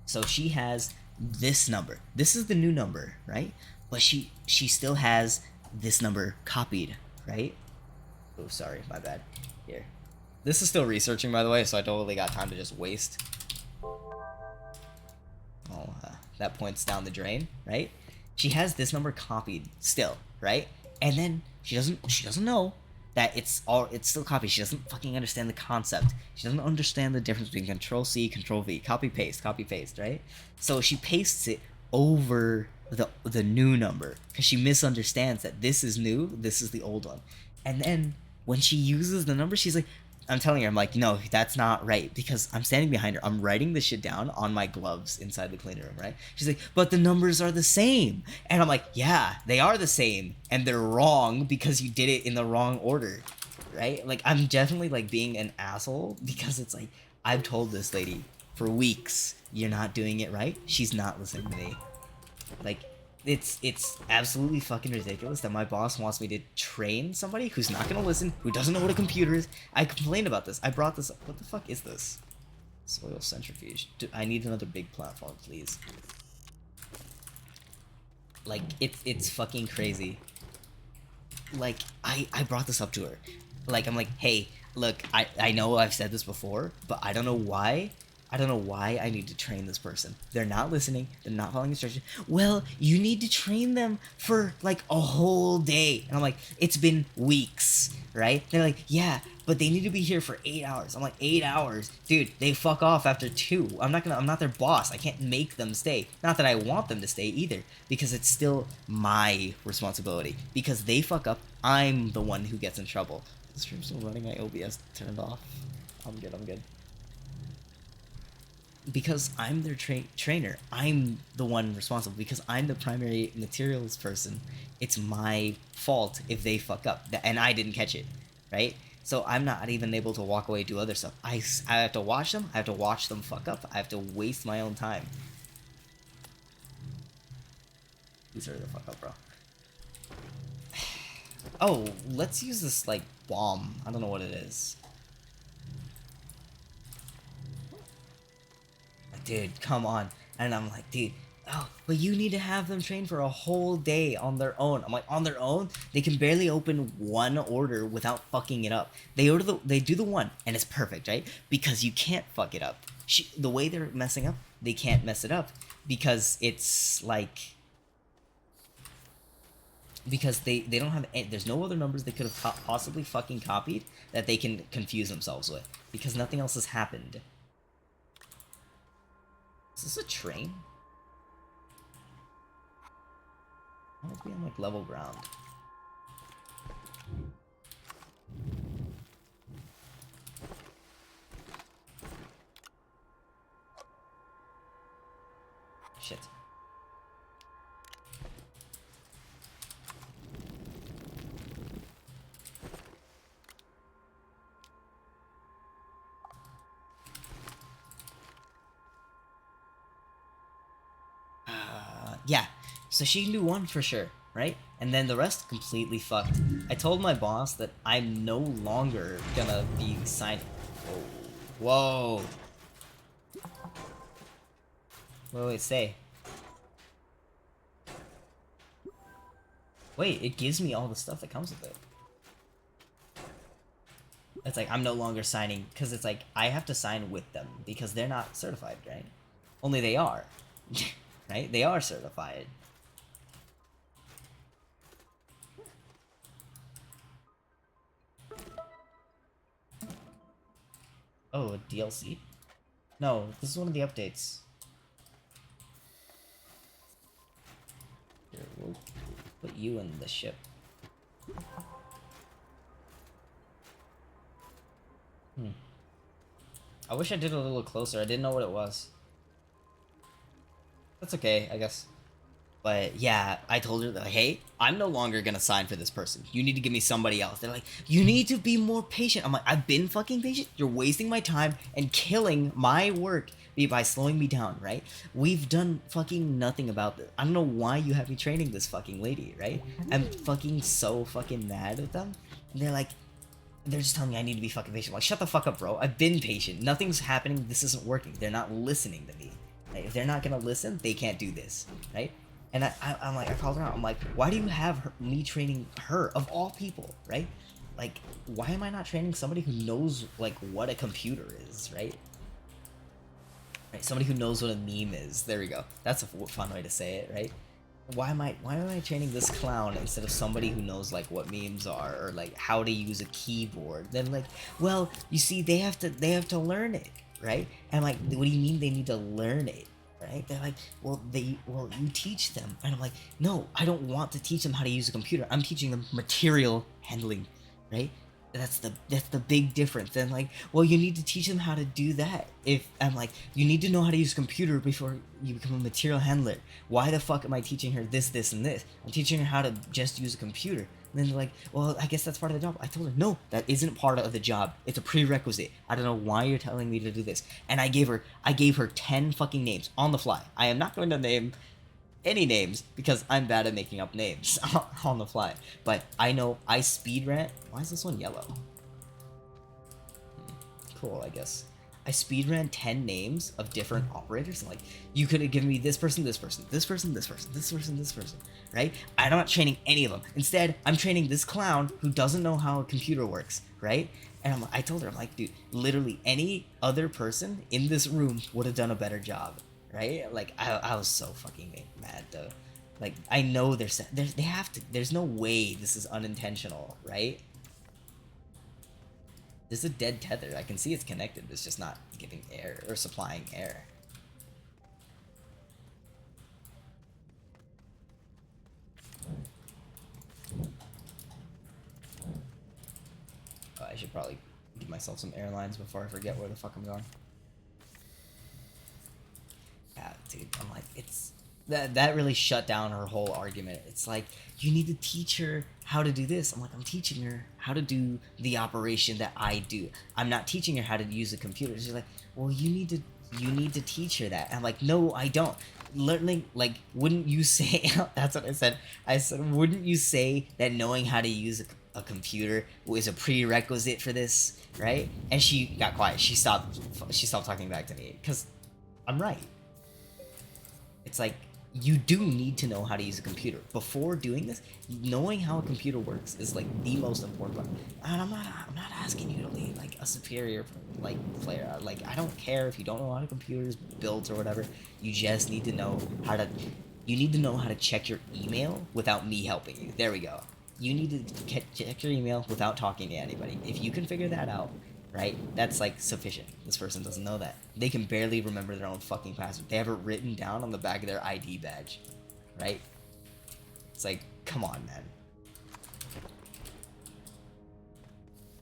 So she has this number. This is the new number, right? But she still has this number copied, right? Oh, sorry, my bad. Here. This is still researching, by the way, so I totally got time to just waste. Oh, that points down the drain, right? She has this number copied still, right? And then she doesn't know that it's still copied. She doesn't fucking understand the concept. She doesn't understand the difference between Control C, Control V, copy paste, right? So she pastes it over the new number because she misunderstands that this is new, this is the old one. And then when she uses the number, she's like, I'm telling her, I'm like, no, that's not right, because I'm standing behind her. I'm writing this shit down on my gloves inside the cleaning room, right? She's like, but the numbers are the same. And I'm like, yeah, they are the same, and they're wrong because you did it in the wrong order, right? Like, I'm definitely, like, being an asshole because it's like, I've told this lady for weeks, you're not doing it right. She's not listening to me. Like, it's absolutely fucking ridiculous that my boss wants me to train somebody who's not gonna listen, who doesn't know what a computer is. I complained about this. I brought this up. What the fuck is this? Soil centrifuge. Dude, I need another big platform, please. Like, it's fucking crazy. Like, I brought this up to her. Like, I'm like, hey, look, I know I've said this before, but I don't know why I need to train this person. They're not listening. They're not following instructions. Well, you need to train them for like a whole day. And I'm like, it's been weeks, right? They're like, yeah, but they need to be here for 8 hours. I'm like, 8 hours? Dude, they fuck off after 2. I'm not their boss. I can't make them stay. Not that I want them to stay either, because it's still my responsibility. Because they fuck up, I'm the one who gets in trouble. The stream's still running, my OBS turned off. I'm good. Because I'm their trainer, I'm the one responsible. Because I'm the primary materials person, it's my fault if they fuck up, and I didn't catch it, right? So I'm not even able to walk away and do other stuff. I have to watch them. I have to watch them fuck up. I have to waste my own time. Please hurry the fuck up, bro. Oh, let's use this like bomb. I don't know what it is. Dude, come on. And I'm like, dude, oh, but you need to have them train for a whole day on their own. I'm like, on their own? They can barely open one order without fucking it up. They do the one, and it's perfect, right? Because you can't fuck it up. The way they're messing up, they can't mess it up. Because it's like... Because they don't have... There's no other numbers they could have possibly fucking copied that they can confuse themselves with. Because nothing else has happened. Is this a train? I want to be on like level ground. Shit. Yeah, so she can do one for sure, right? And then the rest completely fucked. I told my boss that I'm no longer gonna be signing. Whoa. Wait, stay. Wait, it gives me all the stuff that comes with it. It's like, I'm no longer signing, because it's like, I have to sign with them, because they're not certified, right? Only they are. Right? They are certified. Oh, a DLC? No, this is one of the updates. Here, we'll put you in the ship. I wish I did a little closer. I didn't know what it was. That's okay, I guess. But yeah, I told her that, hey, I'm no longer gonna sign for this person. You need to give me somebody else. They're like, you need to be more patient. I'm like, I've been fucking patient. You're wasting my time and killing my work by slowing me down, right? We've done fucking nothing about this. I don't know why you have me training this fucking lady, right? I'm fucking so fucking mad at them. And they're just telling me I need to be fucking patient. I'm like, shut the fuck up, bro. I've been patient. Nothing's happening. This isn't working. They're not listening to me. Right? If they're not gonna listen, they can't do this, right? And I'm like, I called her out. I'm like, why do you have me training her of all people, right? Like, why am I not training somebody who knows like what a computer is, right? Right, somebody who knows what a meme is. There we go. That's a fun way to say it, right? Why am I training this clown instead of somebody who knows like what memes are or like how to use a keyboard? Then like, well, you see, they have to learn it, right? And I'm like, what do you mean they need to learn it? Right? They're like, well, you teach them. And I'm like, no, I don't want to teach them how to use a computer. I'm teaching them material handling, right? That's the big difference. And like, well, you need to teach them how to do that. If I'm like, you need to know how to use a computer before you become a material handler. Why the fuck am I teaching her this, and this? I'm teaching her how to just use a computer. And then they're like, well, I guess that's part of the job. I told her, no, that isn't part of the job. It's a prerequisite. I don't know why you're telling me to do this. And I gave her 10 fucking names on the fly. I am not going to name any names because I'm bad at making up names on the fly. But I know I speed ran. Why is this one yellow? Cool, I guess. I speed ran 10 names of different operators. And like, you could have given me this person, this person, this person, this person, this person, this person, right? I'm not training any of them. Instead, I'm training this clown who doesn't know how a computer works, right? And I told her, I'm like, dude, literally any other person in this room would have done a better job, right? Like, I was so fucking mad, though. Like, I know they have to, there's no way this is unintentional, right? There's a dead tether. I can see it's connected. It's just not giving air or supplying air. Oh, I should probably give myself some airlines before I forget where the fuck I'm going. Yeah, dude. I'm like, it's that really shut down her whole argument. It's like, you need to teach her how to do this. I'm like, I'm teaching her how to do the operation that I do. I'm not teaching her how to use a computer. She's like, well, you need to teach her that. And I'm like, no, I don't. Learning, like, wouldn't you say, that's what I said. I said, wouldn't you say that knowing how to use a computer is a prerequisite for this, right? And she got quiet. She stopped talking back to me because I'm right. It's like, you do need to know how to use a computer. Before doing this, knowing how a computer works is like the most important part. And I'm not asking you to lead like a superior like player. Like, I don't care if you don't know how a computer is built or whatever. You just need to know how to check your email without me helping you. There we go. You need to check your email without talking to anybody. If you can figure that out, right? That's like sufficient. This person doesn't know that. They can barely remember their own fucking password. They have it written down on the back of their ID badge, right? It's like, come on, man.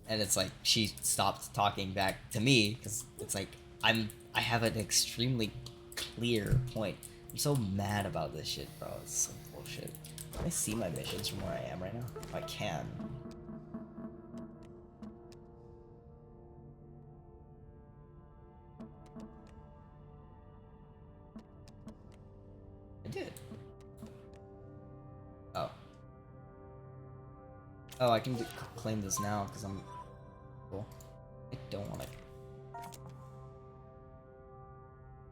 And it's like, she stopped talking back to me because it's like, I have an extremely clear point. I'm so mad about this shit, bro. It's so bullshit. Can I see my missions from where I am right now? If I can. I did. Oh. Oh, I can claim this now because I'm cool. I don't want to.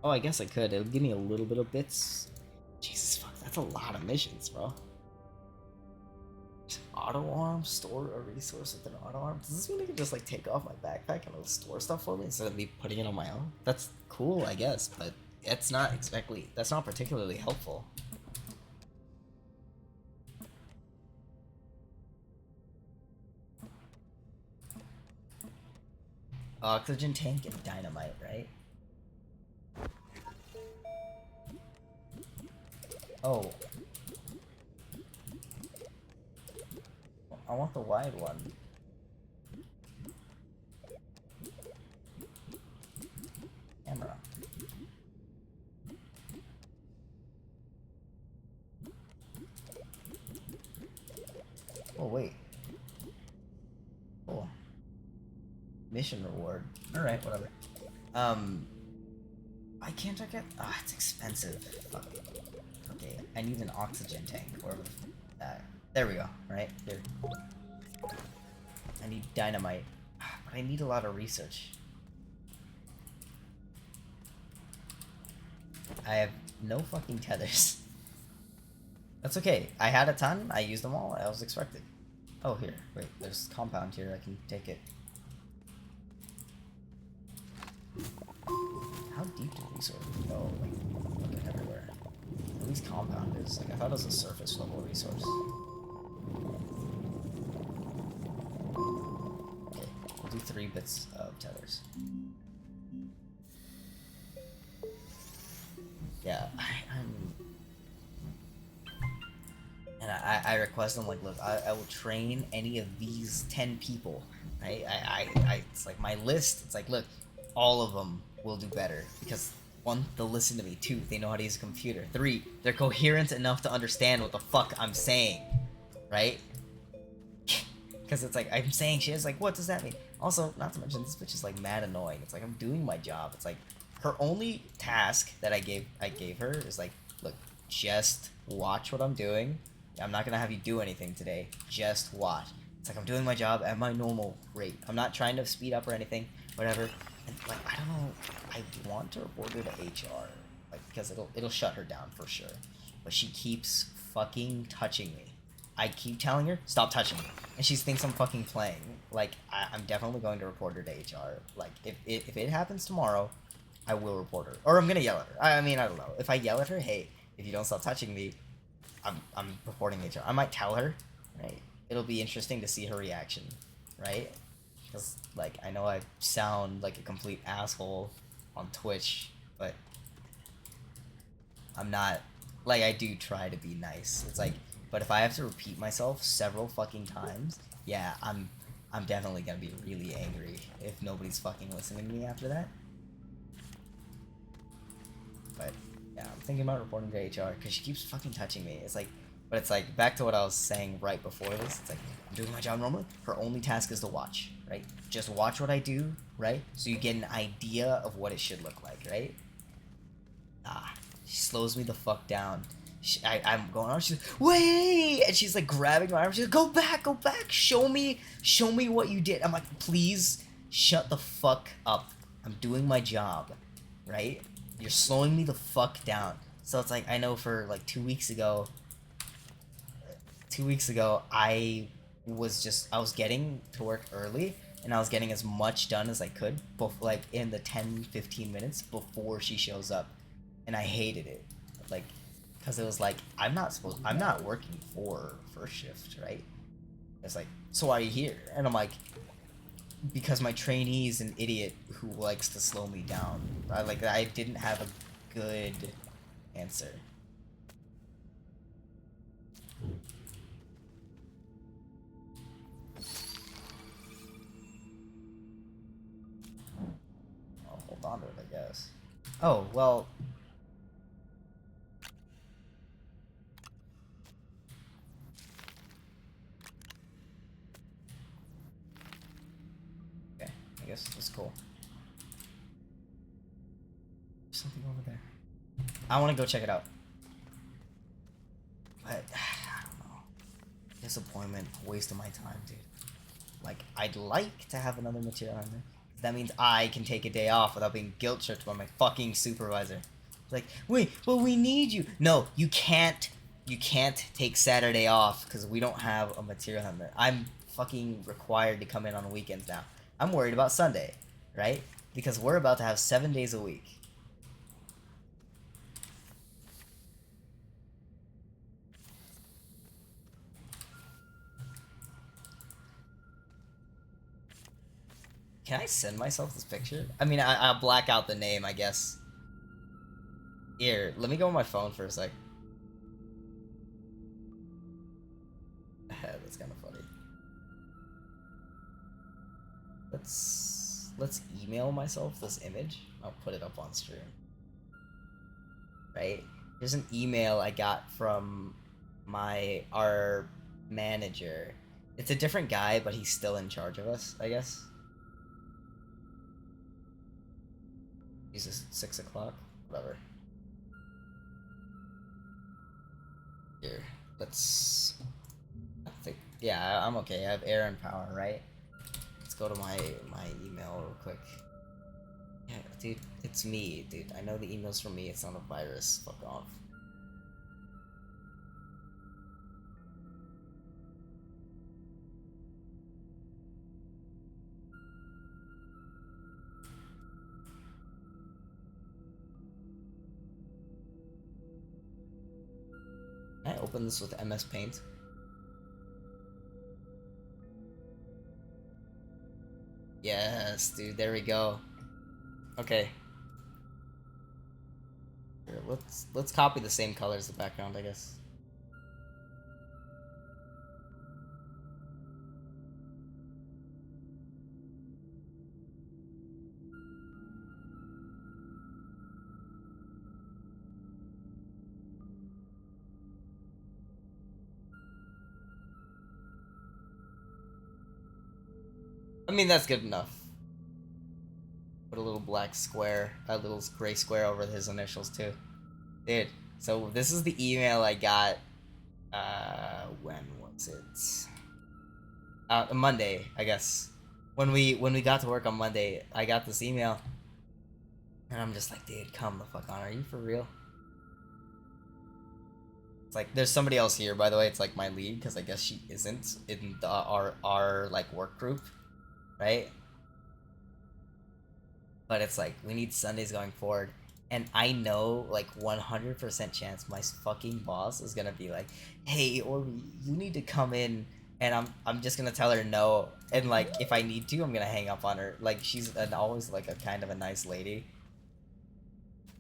Oh, I guess I could. It'll give me a little bit of bits. Jesus fuck, that's a lot of missions, bro. auto arm, store a resource with an auto arm. Does this mean I can just like take off my backpack and it'll store stuff for me instead of me putting it on my own? That's cool, I guess, but that's not particularly helpful. Oxygen tank and dynamite, right? Oh. I want the wide one. Camera. Oh, wait. Cool. Mission reward. Alright, whatever. Why can't I get... Ah, it's expensive. Fuck it. Okay, I need an oxygen tank. Wherever that... There we go, right? Here. I need dynamite. But I need a lot of research. I have no fucking tethers. That's okay. I had a ton. I used them all. I was expecting. Oh, here. Wait, there's compound here. I can take it. How deep do resources go? Like, looking everywhere. At least compound is. Like, I thought it was a surface level resource. Okay, we'll do 3 bits of tethers. Yeah, and I request them, like, look, I will train any of these 10 people, right? It's like my list, it's like, look, all of them will do better, because 1, they'll listen to me, 2, they know how to use a computer, 3, they're coherent enough to understand what the fuck I'm saying, right? Because it's like, I'm saying shit, it's like, what does that mean? Also, not to mention, this bitch is, like, mad annoying. It's like, I'm doing my job. It's like, her only task that I gave her is like, look, just watch what I'm doing. I'm not gonna have you do anything today. Just watch. It's like, I'm doing my job at my normal rate. I'm not trying to speed up or anything, whatever. And like, I don't know, I want to report her to HR, like, because it'll shut her down for sure. But she keeps fucking touching me. I keep telling her, stop touching me. And she thinks I'm fucking playing. Like, I'm definitely going to report her to HR. Like, if it happens tomorrow, I will report her. Or I'm gonna yell at her. I mean, I don't know. If I yell at her, hey, if you don't stop touching me, I'm reporting HR. I might tell her, right? It'll be interesting to see her reaction, right? Because, like, I know I sound like a complete asshole on Twitch, but I'm not, like, I do try to be nice. It's like, but if I have to repeat myself several fucking times, yeah, I'm definitely gonna be really angry if nobody's fucking listening to me after that. But yeah, I'm thinking about reporting to HR because she keeps fucking touching me. It's like, but it's like, back to what I was saying right before this. It's like, I'm doing my job normally. Her only task is to watch, right? Just watch what I do, right? So you get an idea of what it should look like, right? Ah, she slows me the fuck down. I'm going on. She's like, wait, and she's like grabbing my arm. She's like, go back, show me what you did. I'm like, please shut the fuck up. I'm doing my job, right? You're slowing me the fuck down. So it's like, I know for like 2 weeks ago, I was getting to work early, and I was getting as much done as I could, like in the 10-15 minutes before she shows up, and I hated it, like, because it was like, I'm not working for first shift, right? It's like, so why are you here? And I'm like, because my trainee is an idiot who likes to slow me down. I didn't have a good answer. I'll hold on to it, I guess. Oh, well. Okay, I guess that's cool. There's something over there. I want to go check it out. But, I don't know. Disappointment, waste of my time, dude. Like, I'd like to have another material on there. That means I can take a day off without being guilt-tripped by my fucking supervisor. It's like, wait, but we need you. No, you can't You can't take Saturday off because we don't have a material handler. I'm fucking required to come in on weekends now. I'm worried about Sunday, right? Because we're about to have 7 days a week. Can I send myself this picture? I mean, I'll black out the name, I guess. Here, let me go on my phone for a sec. That's kind of funny. Let's email myself this image. I'll put it up on stream. Right? Here's an email I got from our manager. It's a different guy, but he's still in charge of us, I guess. He's just 6 o'clock. Whatever. Here, let's. I think. Yeah, I'm okay. I have air and power, right? Let's go to my email real quick. Yeah, dude, it's me, dude. I know the email's from me. It's not a virus. Fuck off. Can I open this with MS Paint? Yes, dude, there we go. Okay. Here, let's copy the same color as the background, I guess. I mean, that's good enough. Put a little black square, a little gray square over his initials too. Dude, so this is the email I got, when was it? Monday, I guess. When we got to work on Monday, I got this email. And I'm just like, dude, come the fuck on, are you for real? It's like, there's somebody else here, by the way, it's like my lead, because I guess she isn't in our like work group. Right? But it's like, we need Sundays going forward. And I know, like, 100% chance my fucking boss is gonna be like, hey, Orby, you need to come in. And I'm just gonna tell her no. And, like, if I need to, I'm gonna hang up on her. Like, she's always, like, a kind of a nice lady.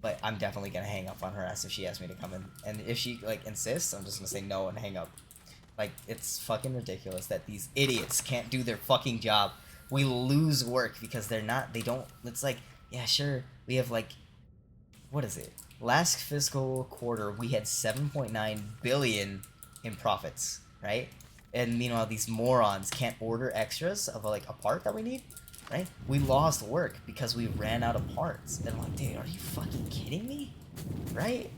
But I'm definitely gonna hang up on her ass if she asks me to come in. And if she, like, insists, I'm just gonna say no and hang up. Like, it's fucking ridiculous that these idiots can't do their fucking job. We lose work because they don't, it's like, yeah, sure, we have like, what is it? Last fiscal quarter, we had 7.9 billion in profits, right? And meanwhile, these morons can't order extras of like a part that we need, right? We lost work because we ran out of parts. And I'm like, dude, are you fucking kidding me? Right?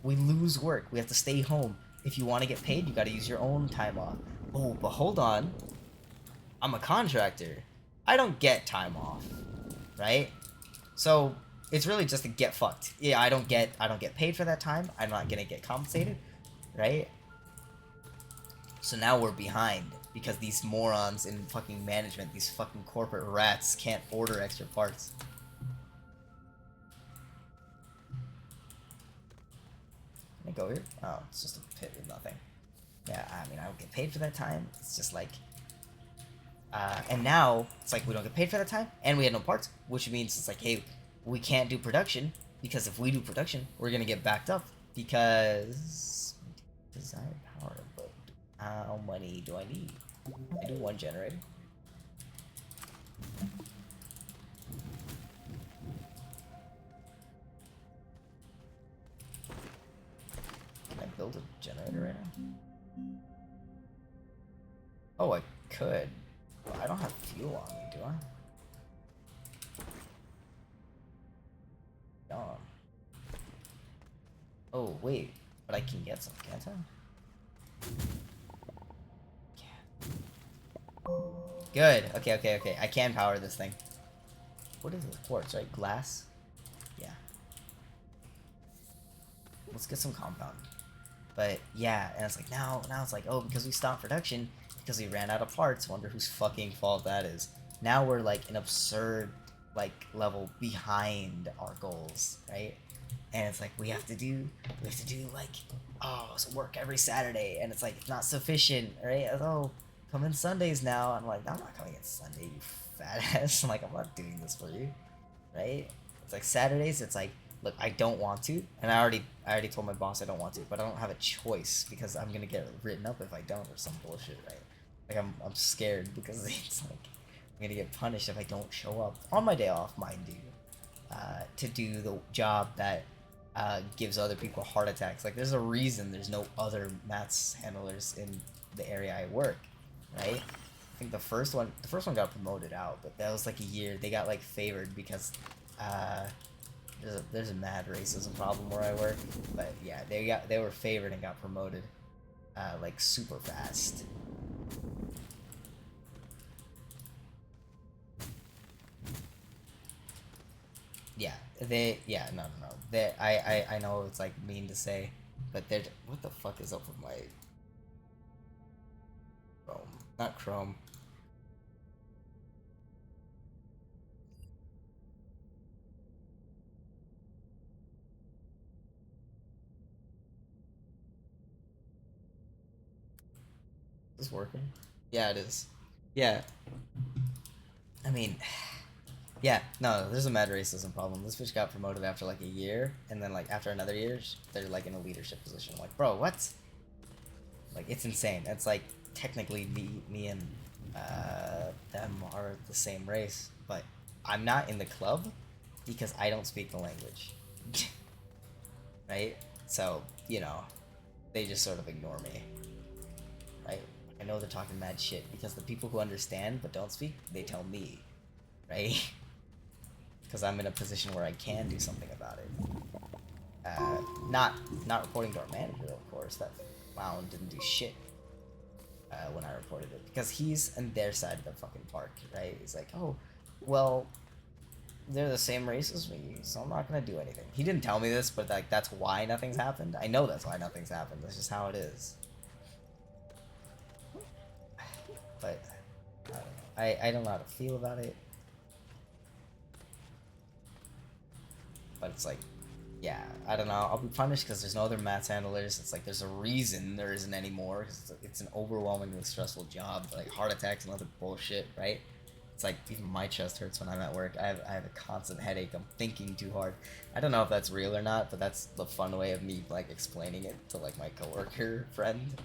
We lose work. We have to stay home. If you want to get paid, you got to use your own time off. Oh, but hold on. I'm a contractor. I don't get time off, right? So it's really just to get fucked. Yeah, I don't get paid for that time. I'm not gonna get compensated, right? So now we're behind because these morons in fucking management, these fucking corporate rats, can't order extra parts. Can I go here? Oh, it's just a pit with nothing. Yeah, I mean, I don't get paid for that time. It's just like. And now, it's like we don't get paid for that time, and we had no parts, which means it's like, hey, we can't do production, because if we do production, we're gonna get backed up, because desired power, but how many do I need? I do one generator. Can I build a generator right now? Oh, I could. But I don't have fuel on me, do I? No. Oh, wait. But I can get some, can't I? Yeah. Good. Okay. I can power this thing. What is it? Quartz, right? Glass? Yeah. Let's get some compound. But yeah, and it's like now it's like, oh, because we stopped production because we ran out of parts. Wonder whose fucking fault that is. Now we're like an absurd like level behind our goals, right? And it's like we have to do like, oh, so work every Saturday, and it's like it's not sufficient, right? Oh, come in Sundays now. I'm like, I'm not coming in Sunday, you fat ass. I'm like, I'm not doing this for you, right? It's like Saturdays. It's like, look, I don't want to, and I already told my boss I don't want to, but I don't have a choice because I'm gonna get written up if I don't, or some bullshit, right? Like I'm scared because it's like I'm gonna get punished if I don't show up on my day off, mind you, to do the job that gives other people heart attacks. Like, there's a reason there's no other maths handlers in the area I work, right? I think the first one got promoted out, but that was like a year. They got like favored because uh, there's a mad racism problem where I work. But yeah, they were favored and got promoted like super fast. No. I know it's like mean to say, but they're what the fuck is up with my Chrome? Not Chrome. Is this working? Yeah, it is. Yeah, I mean, yeah, no, there's a mad racism problem. This bitch got promoted after like a year, and then like after another year, they're like in a leadership position. I'm like, bro, what? Like, it's insane. It's like technically me and them are the same race, but I'm not in the club because I don't speak the language, right? So they just sort of ignore me, right? I know they're talking mad shit because the people who understand but don't speak, they tell me, right? Because I'm in a position where I can do something about it. Not reporting to our manager, of course. That clown didn't do shit when I reported it because he's on their side of the fucking park, right? He's like, oh, well, they're the same race as me, so I'm not gonna do anything. He didn't tell me this, but like that's why nothing's happened. I know that's why nothing's happened. That's just how it is. But I don't know. I don't know how to feel about it. But it's like, yeah, I don't know. I'll be punished because there's no other maths handlers. It's like there's a reason there isn't anymore. Cause it's an overwhelmingly stressful job, like heart attacks and other bullshit, right? It's like even my chest hurts when I'm at work. I have a constant headache. I'm thinking too hard. I don't know if that's real or not, but that's the fun way of me like explaining it to like my coworker friend.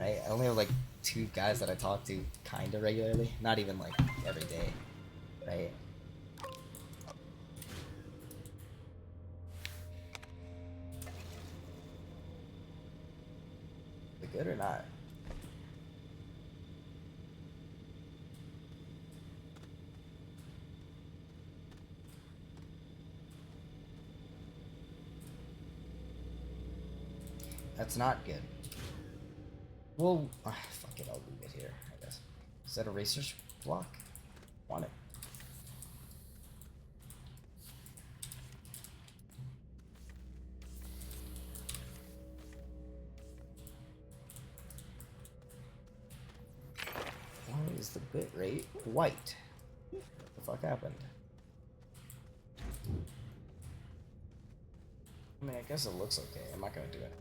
Right? I only have like two guys that I talk to kind of regularly, not even like every day, right? Is it good or not? That's not good. Well, fuck it, I'll leave it here, I guess. Is that a research block? Want it. Why is the bit rate white? What the fuck happened? I mean, I guess it looks okay. I'm not gonna do it.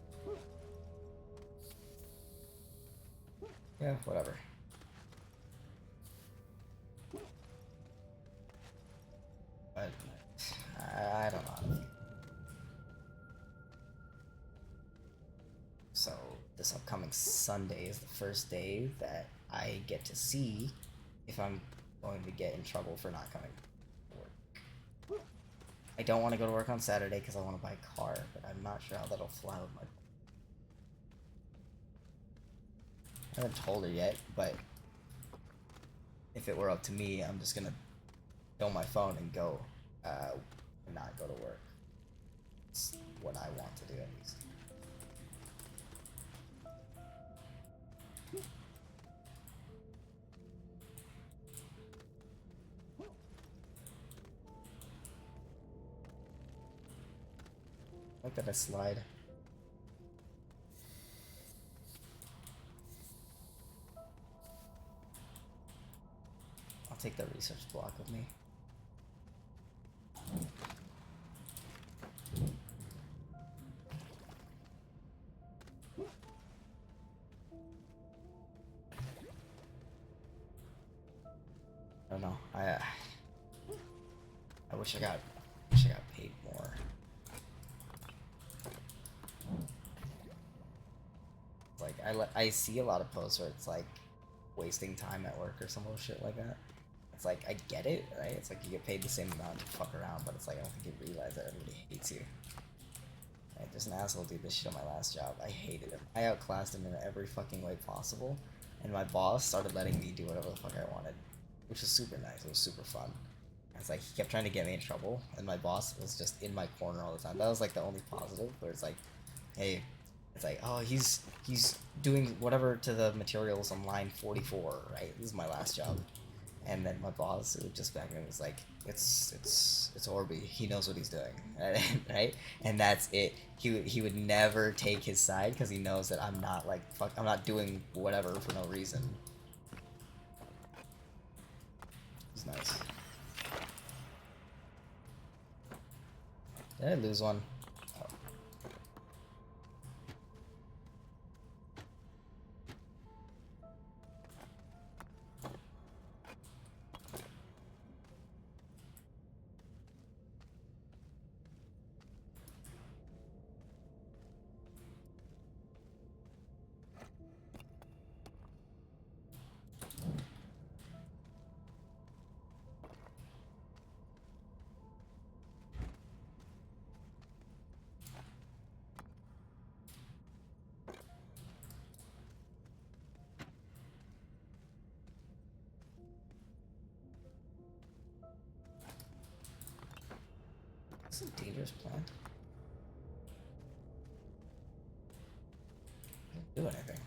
Yeah, whatever. But I don't know. So this upcoming Sunday is the first day that I get to see if I'm going to get in trouble for not coming to work. I don't want to go to work on Saturday because I want to buy a car, but I'm not sure how that'll fly with my. I haven't told her yet, but if it were up to me, I'm just gonna film my phone and go, and not go to work. It's what I want to do at least. Look at a slide. take the research block with me. I don't know. I wish I got paid more. Like I see a lot of posts where it's like wasting time at work or some shit like that. It's like I get it, right? It's like you get paid the same amount to fuck around, but it's like I don't think you realize that everybody hates you. Right? There's an asshole did this shit on my last job. I hated him. I outclassed him in every fucking way possible, and my boss started letting me do whatever the fuck I wanted, which was super nice. It was super fun. It's like he kept trying to get me in trouble, and my boss was just in my corner all the time. That was like the only positive, where it's like, hey, it's like, oh, he's doing whatever to the materials on line 44, right? This is my last job. And then my boss, who just back then was like, it's Orby. He knows what he's doing, right? And that's it. He would never take his side because he knows that I'm not like I'm not doing whatever for no reason. It's nice. Did I lose one? Oh. This is a dangerous plant. Doesn't do anything.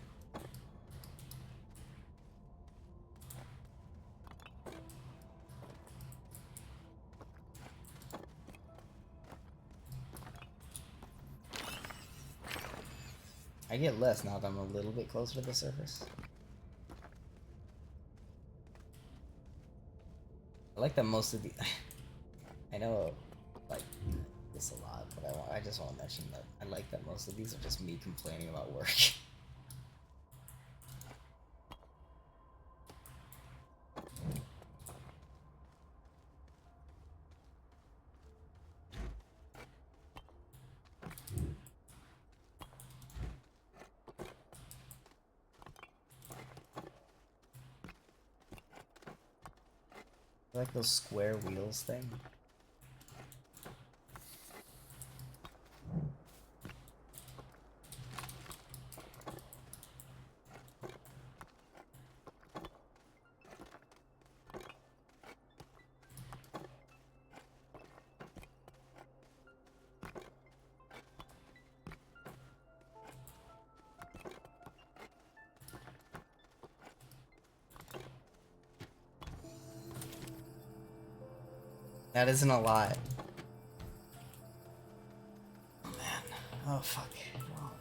I get less now that I'm a little bit closer to the surface. I like that most of the... I know, like, this a lot, but I just want to mention that I like that most of these are just me complaining about work. I like those square wheels thing. That isn't a lot. Oh man. Oh fuck. Oh.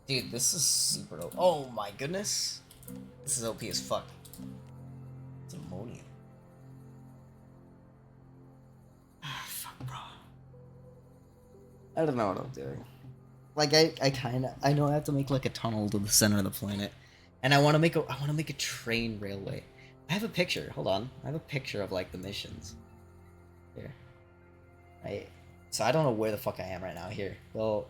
Dude, this is super OP. Oh my goodness. This is OP as fuck. It's ammonia. Ah, fuck, bro. I don't know what I'm doing. Like, I know I have to make like a tunnel to the center of the planet, and I want to make a train railway. I have a picture. Hold on. I have a picture of like the missions. Here. So I don't know where the fuck I am right now. Here. Well.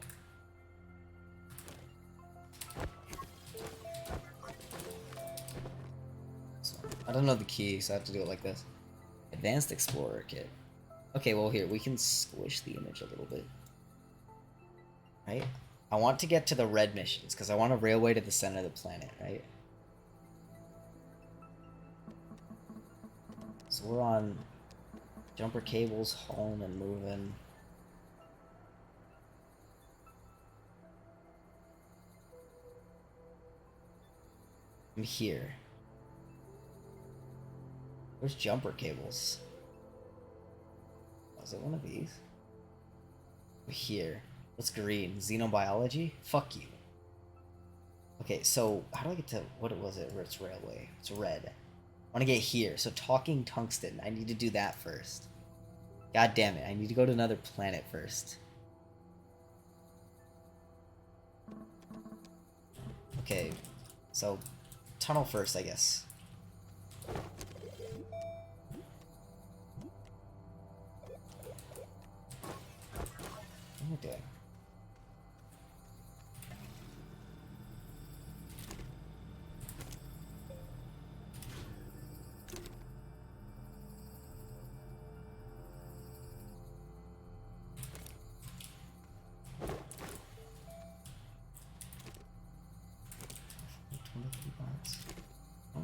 I don't know the key, so I have to do it like this. Advanced Explorer Kit. Okay, well here, we can squish the image a little bit. Right? I want to get to the red missions, because I want a railway to the center of the planet, right? So we're on Jumper cables, hauling and moving. I'm here. Where's jumper cables? Was it one of these? We're here. What's green? Xenobiology? Fuck you. Okay, so how do I get to what was it? It's railway. It's red. I want to get here. So talking tungsten. I need to do that first. God damn it! I need to go to another planet first. Okay, so tunnel first, I guess. What am I doing?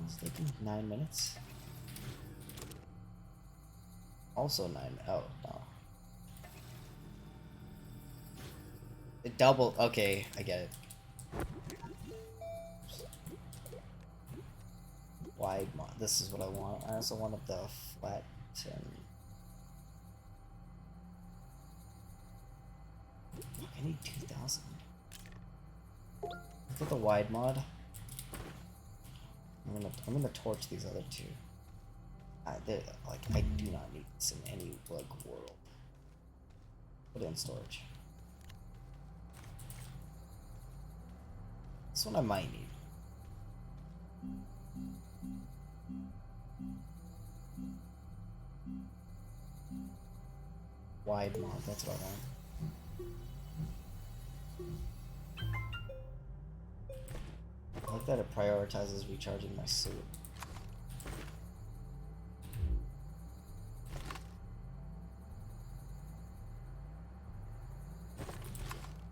It's taking 9 minutes. Also 9. Oh no. It doubled. Okay, I get it. Wide mod. This is what I want. I also wanted the flat and. Fuck, I need 2,000. I thought the wide mod. I'm gonna torch these other two. I do not need this in any world. Put it in storage. This one I might need. Wide mod, that's what I want. I like that it prioritizes recharging my suit.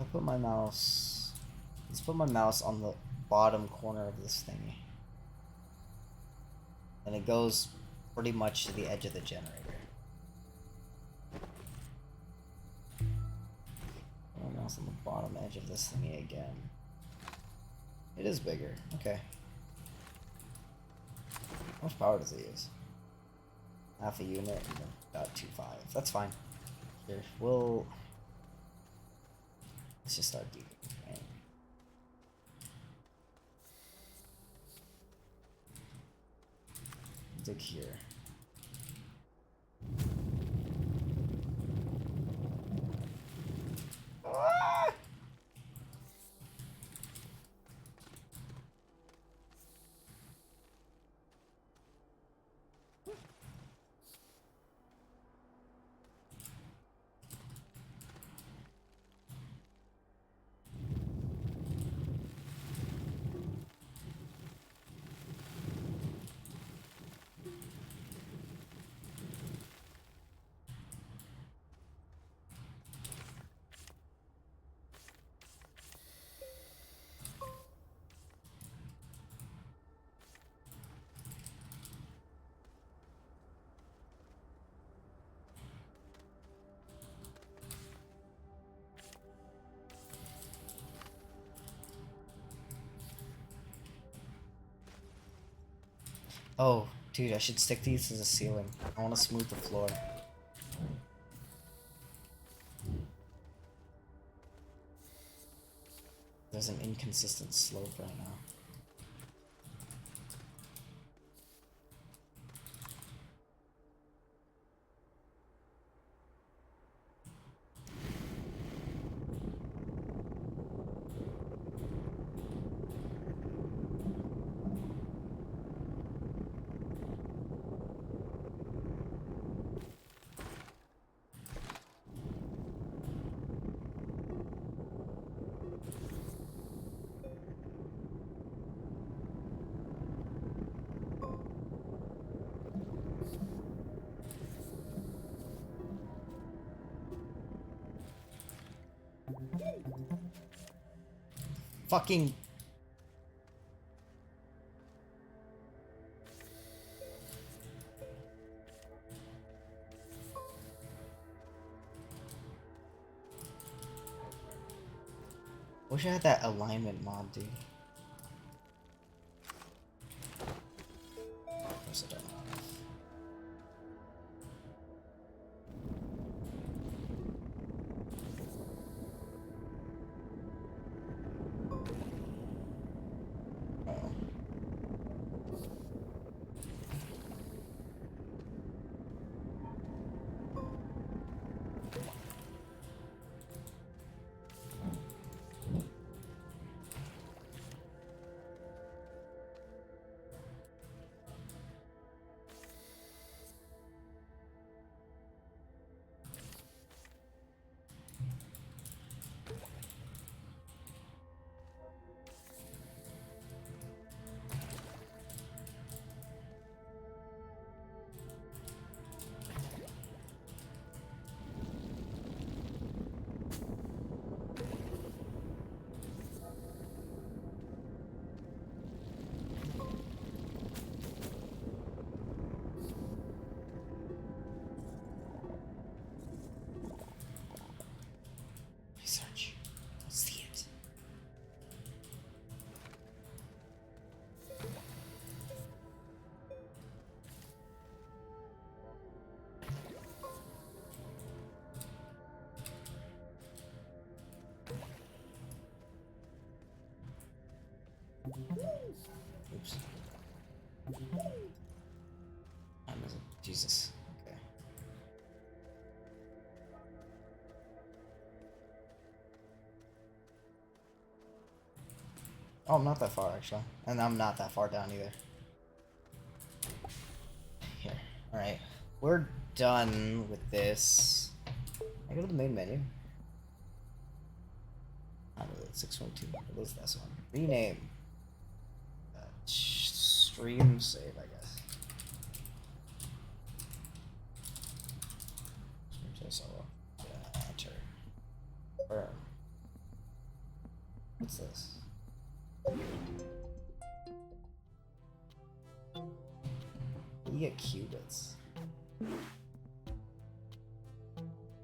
I put my mouse. Let's put my mouse on the bottom corner of this thingy. And it goes pretty much to the edge of the generator. Put my mouse on the bottom edge of this thingy again. It is bigger. Okay. How much power does it use? Half a unit and about 2.5. That's fine. Here, let's just start digging. Right? Dig here. Oh, dude, I should stick these as a ceiling. I want to smooth the floor. There's an inconsistent slope right now. Fucking... Wish I had that alignment mod, dude. Of course I don't. Research. Let's see it. Oops. I'm missing. Jesus. Okay. Oh, I'm not that far actually, and I'm not that far down either. Here. All right. We're done with this. I go to the main menu. Not really. 622. What was this one? Rename. Stream save, I guess. Stream save solo. Enter. Confirm. What's this? You get qubits.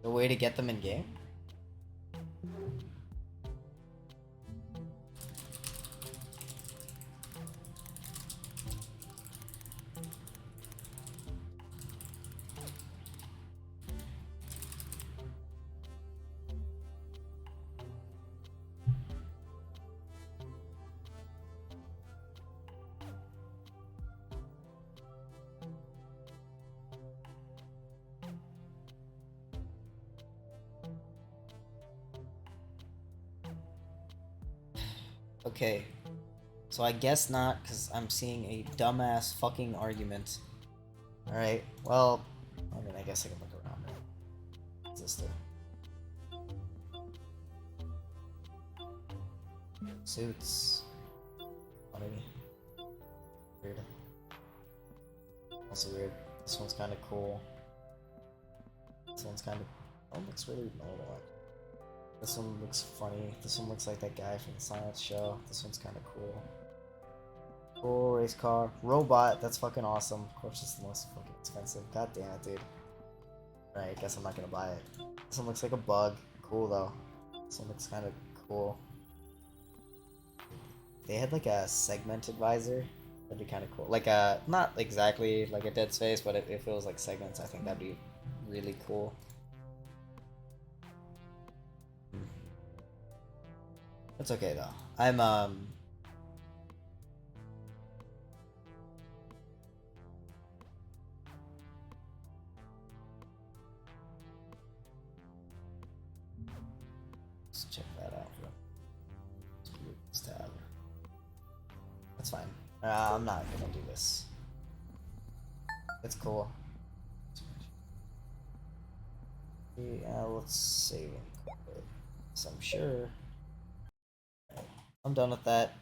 The way to get them in game? Okay, so I guess not, because I'm seeing a dumbass fucking argument. Alright, well, I mean, I guess I can look around it. What's this do? Suits. Funny. Weird. Also weird. This one's kind of cool. This one's kind of... Oh, looks really normal. This one looks funny. This one looks like that guy from the science show. This one's kind of cool. Cool race car. Robot. That's fucking awesome. Of course, it's the most fucking expensive. God damn it, dude. Alright, I guess I'm not gonna buy it. This one looks like a bug. Cool though. This one looks kind of cool. They had like a segmented visor. That'd be kind of cool. Like a, not exactly like a dead space, but if it was like segments, I think that'd be really cool. It's okay though. I'm let's check that out. Let's tab. That's fine. I'm not gonna do this. It's cool. Yeah, let's save it. So I'm sure. I'm done with that.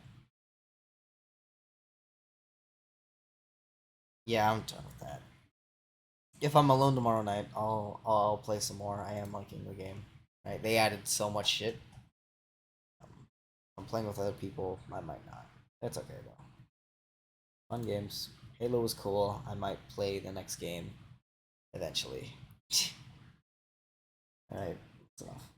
Yeah, I'm done with that. If I'm alone tomorrow night, I'll play some more. I am liking the game. Right? They added so much shit. I'm playing with other people. I might not. It's okay though. Fun games. Halo was cool. I might play the next game eventually. Alright, that's enough.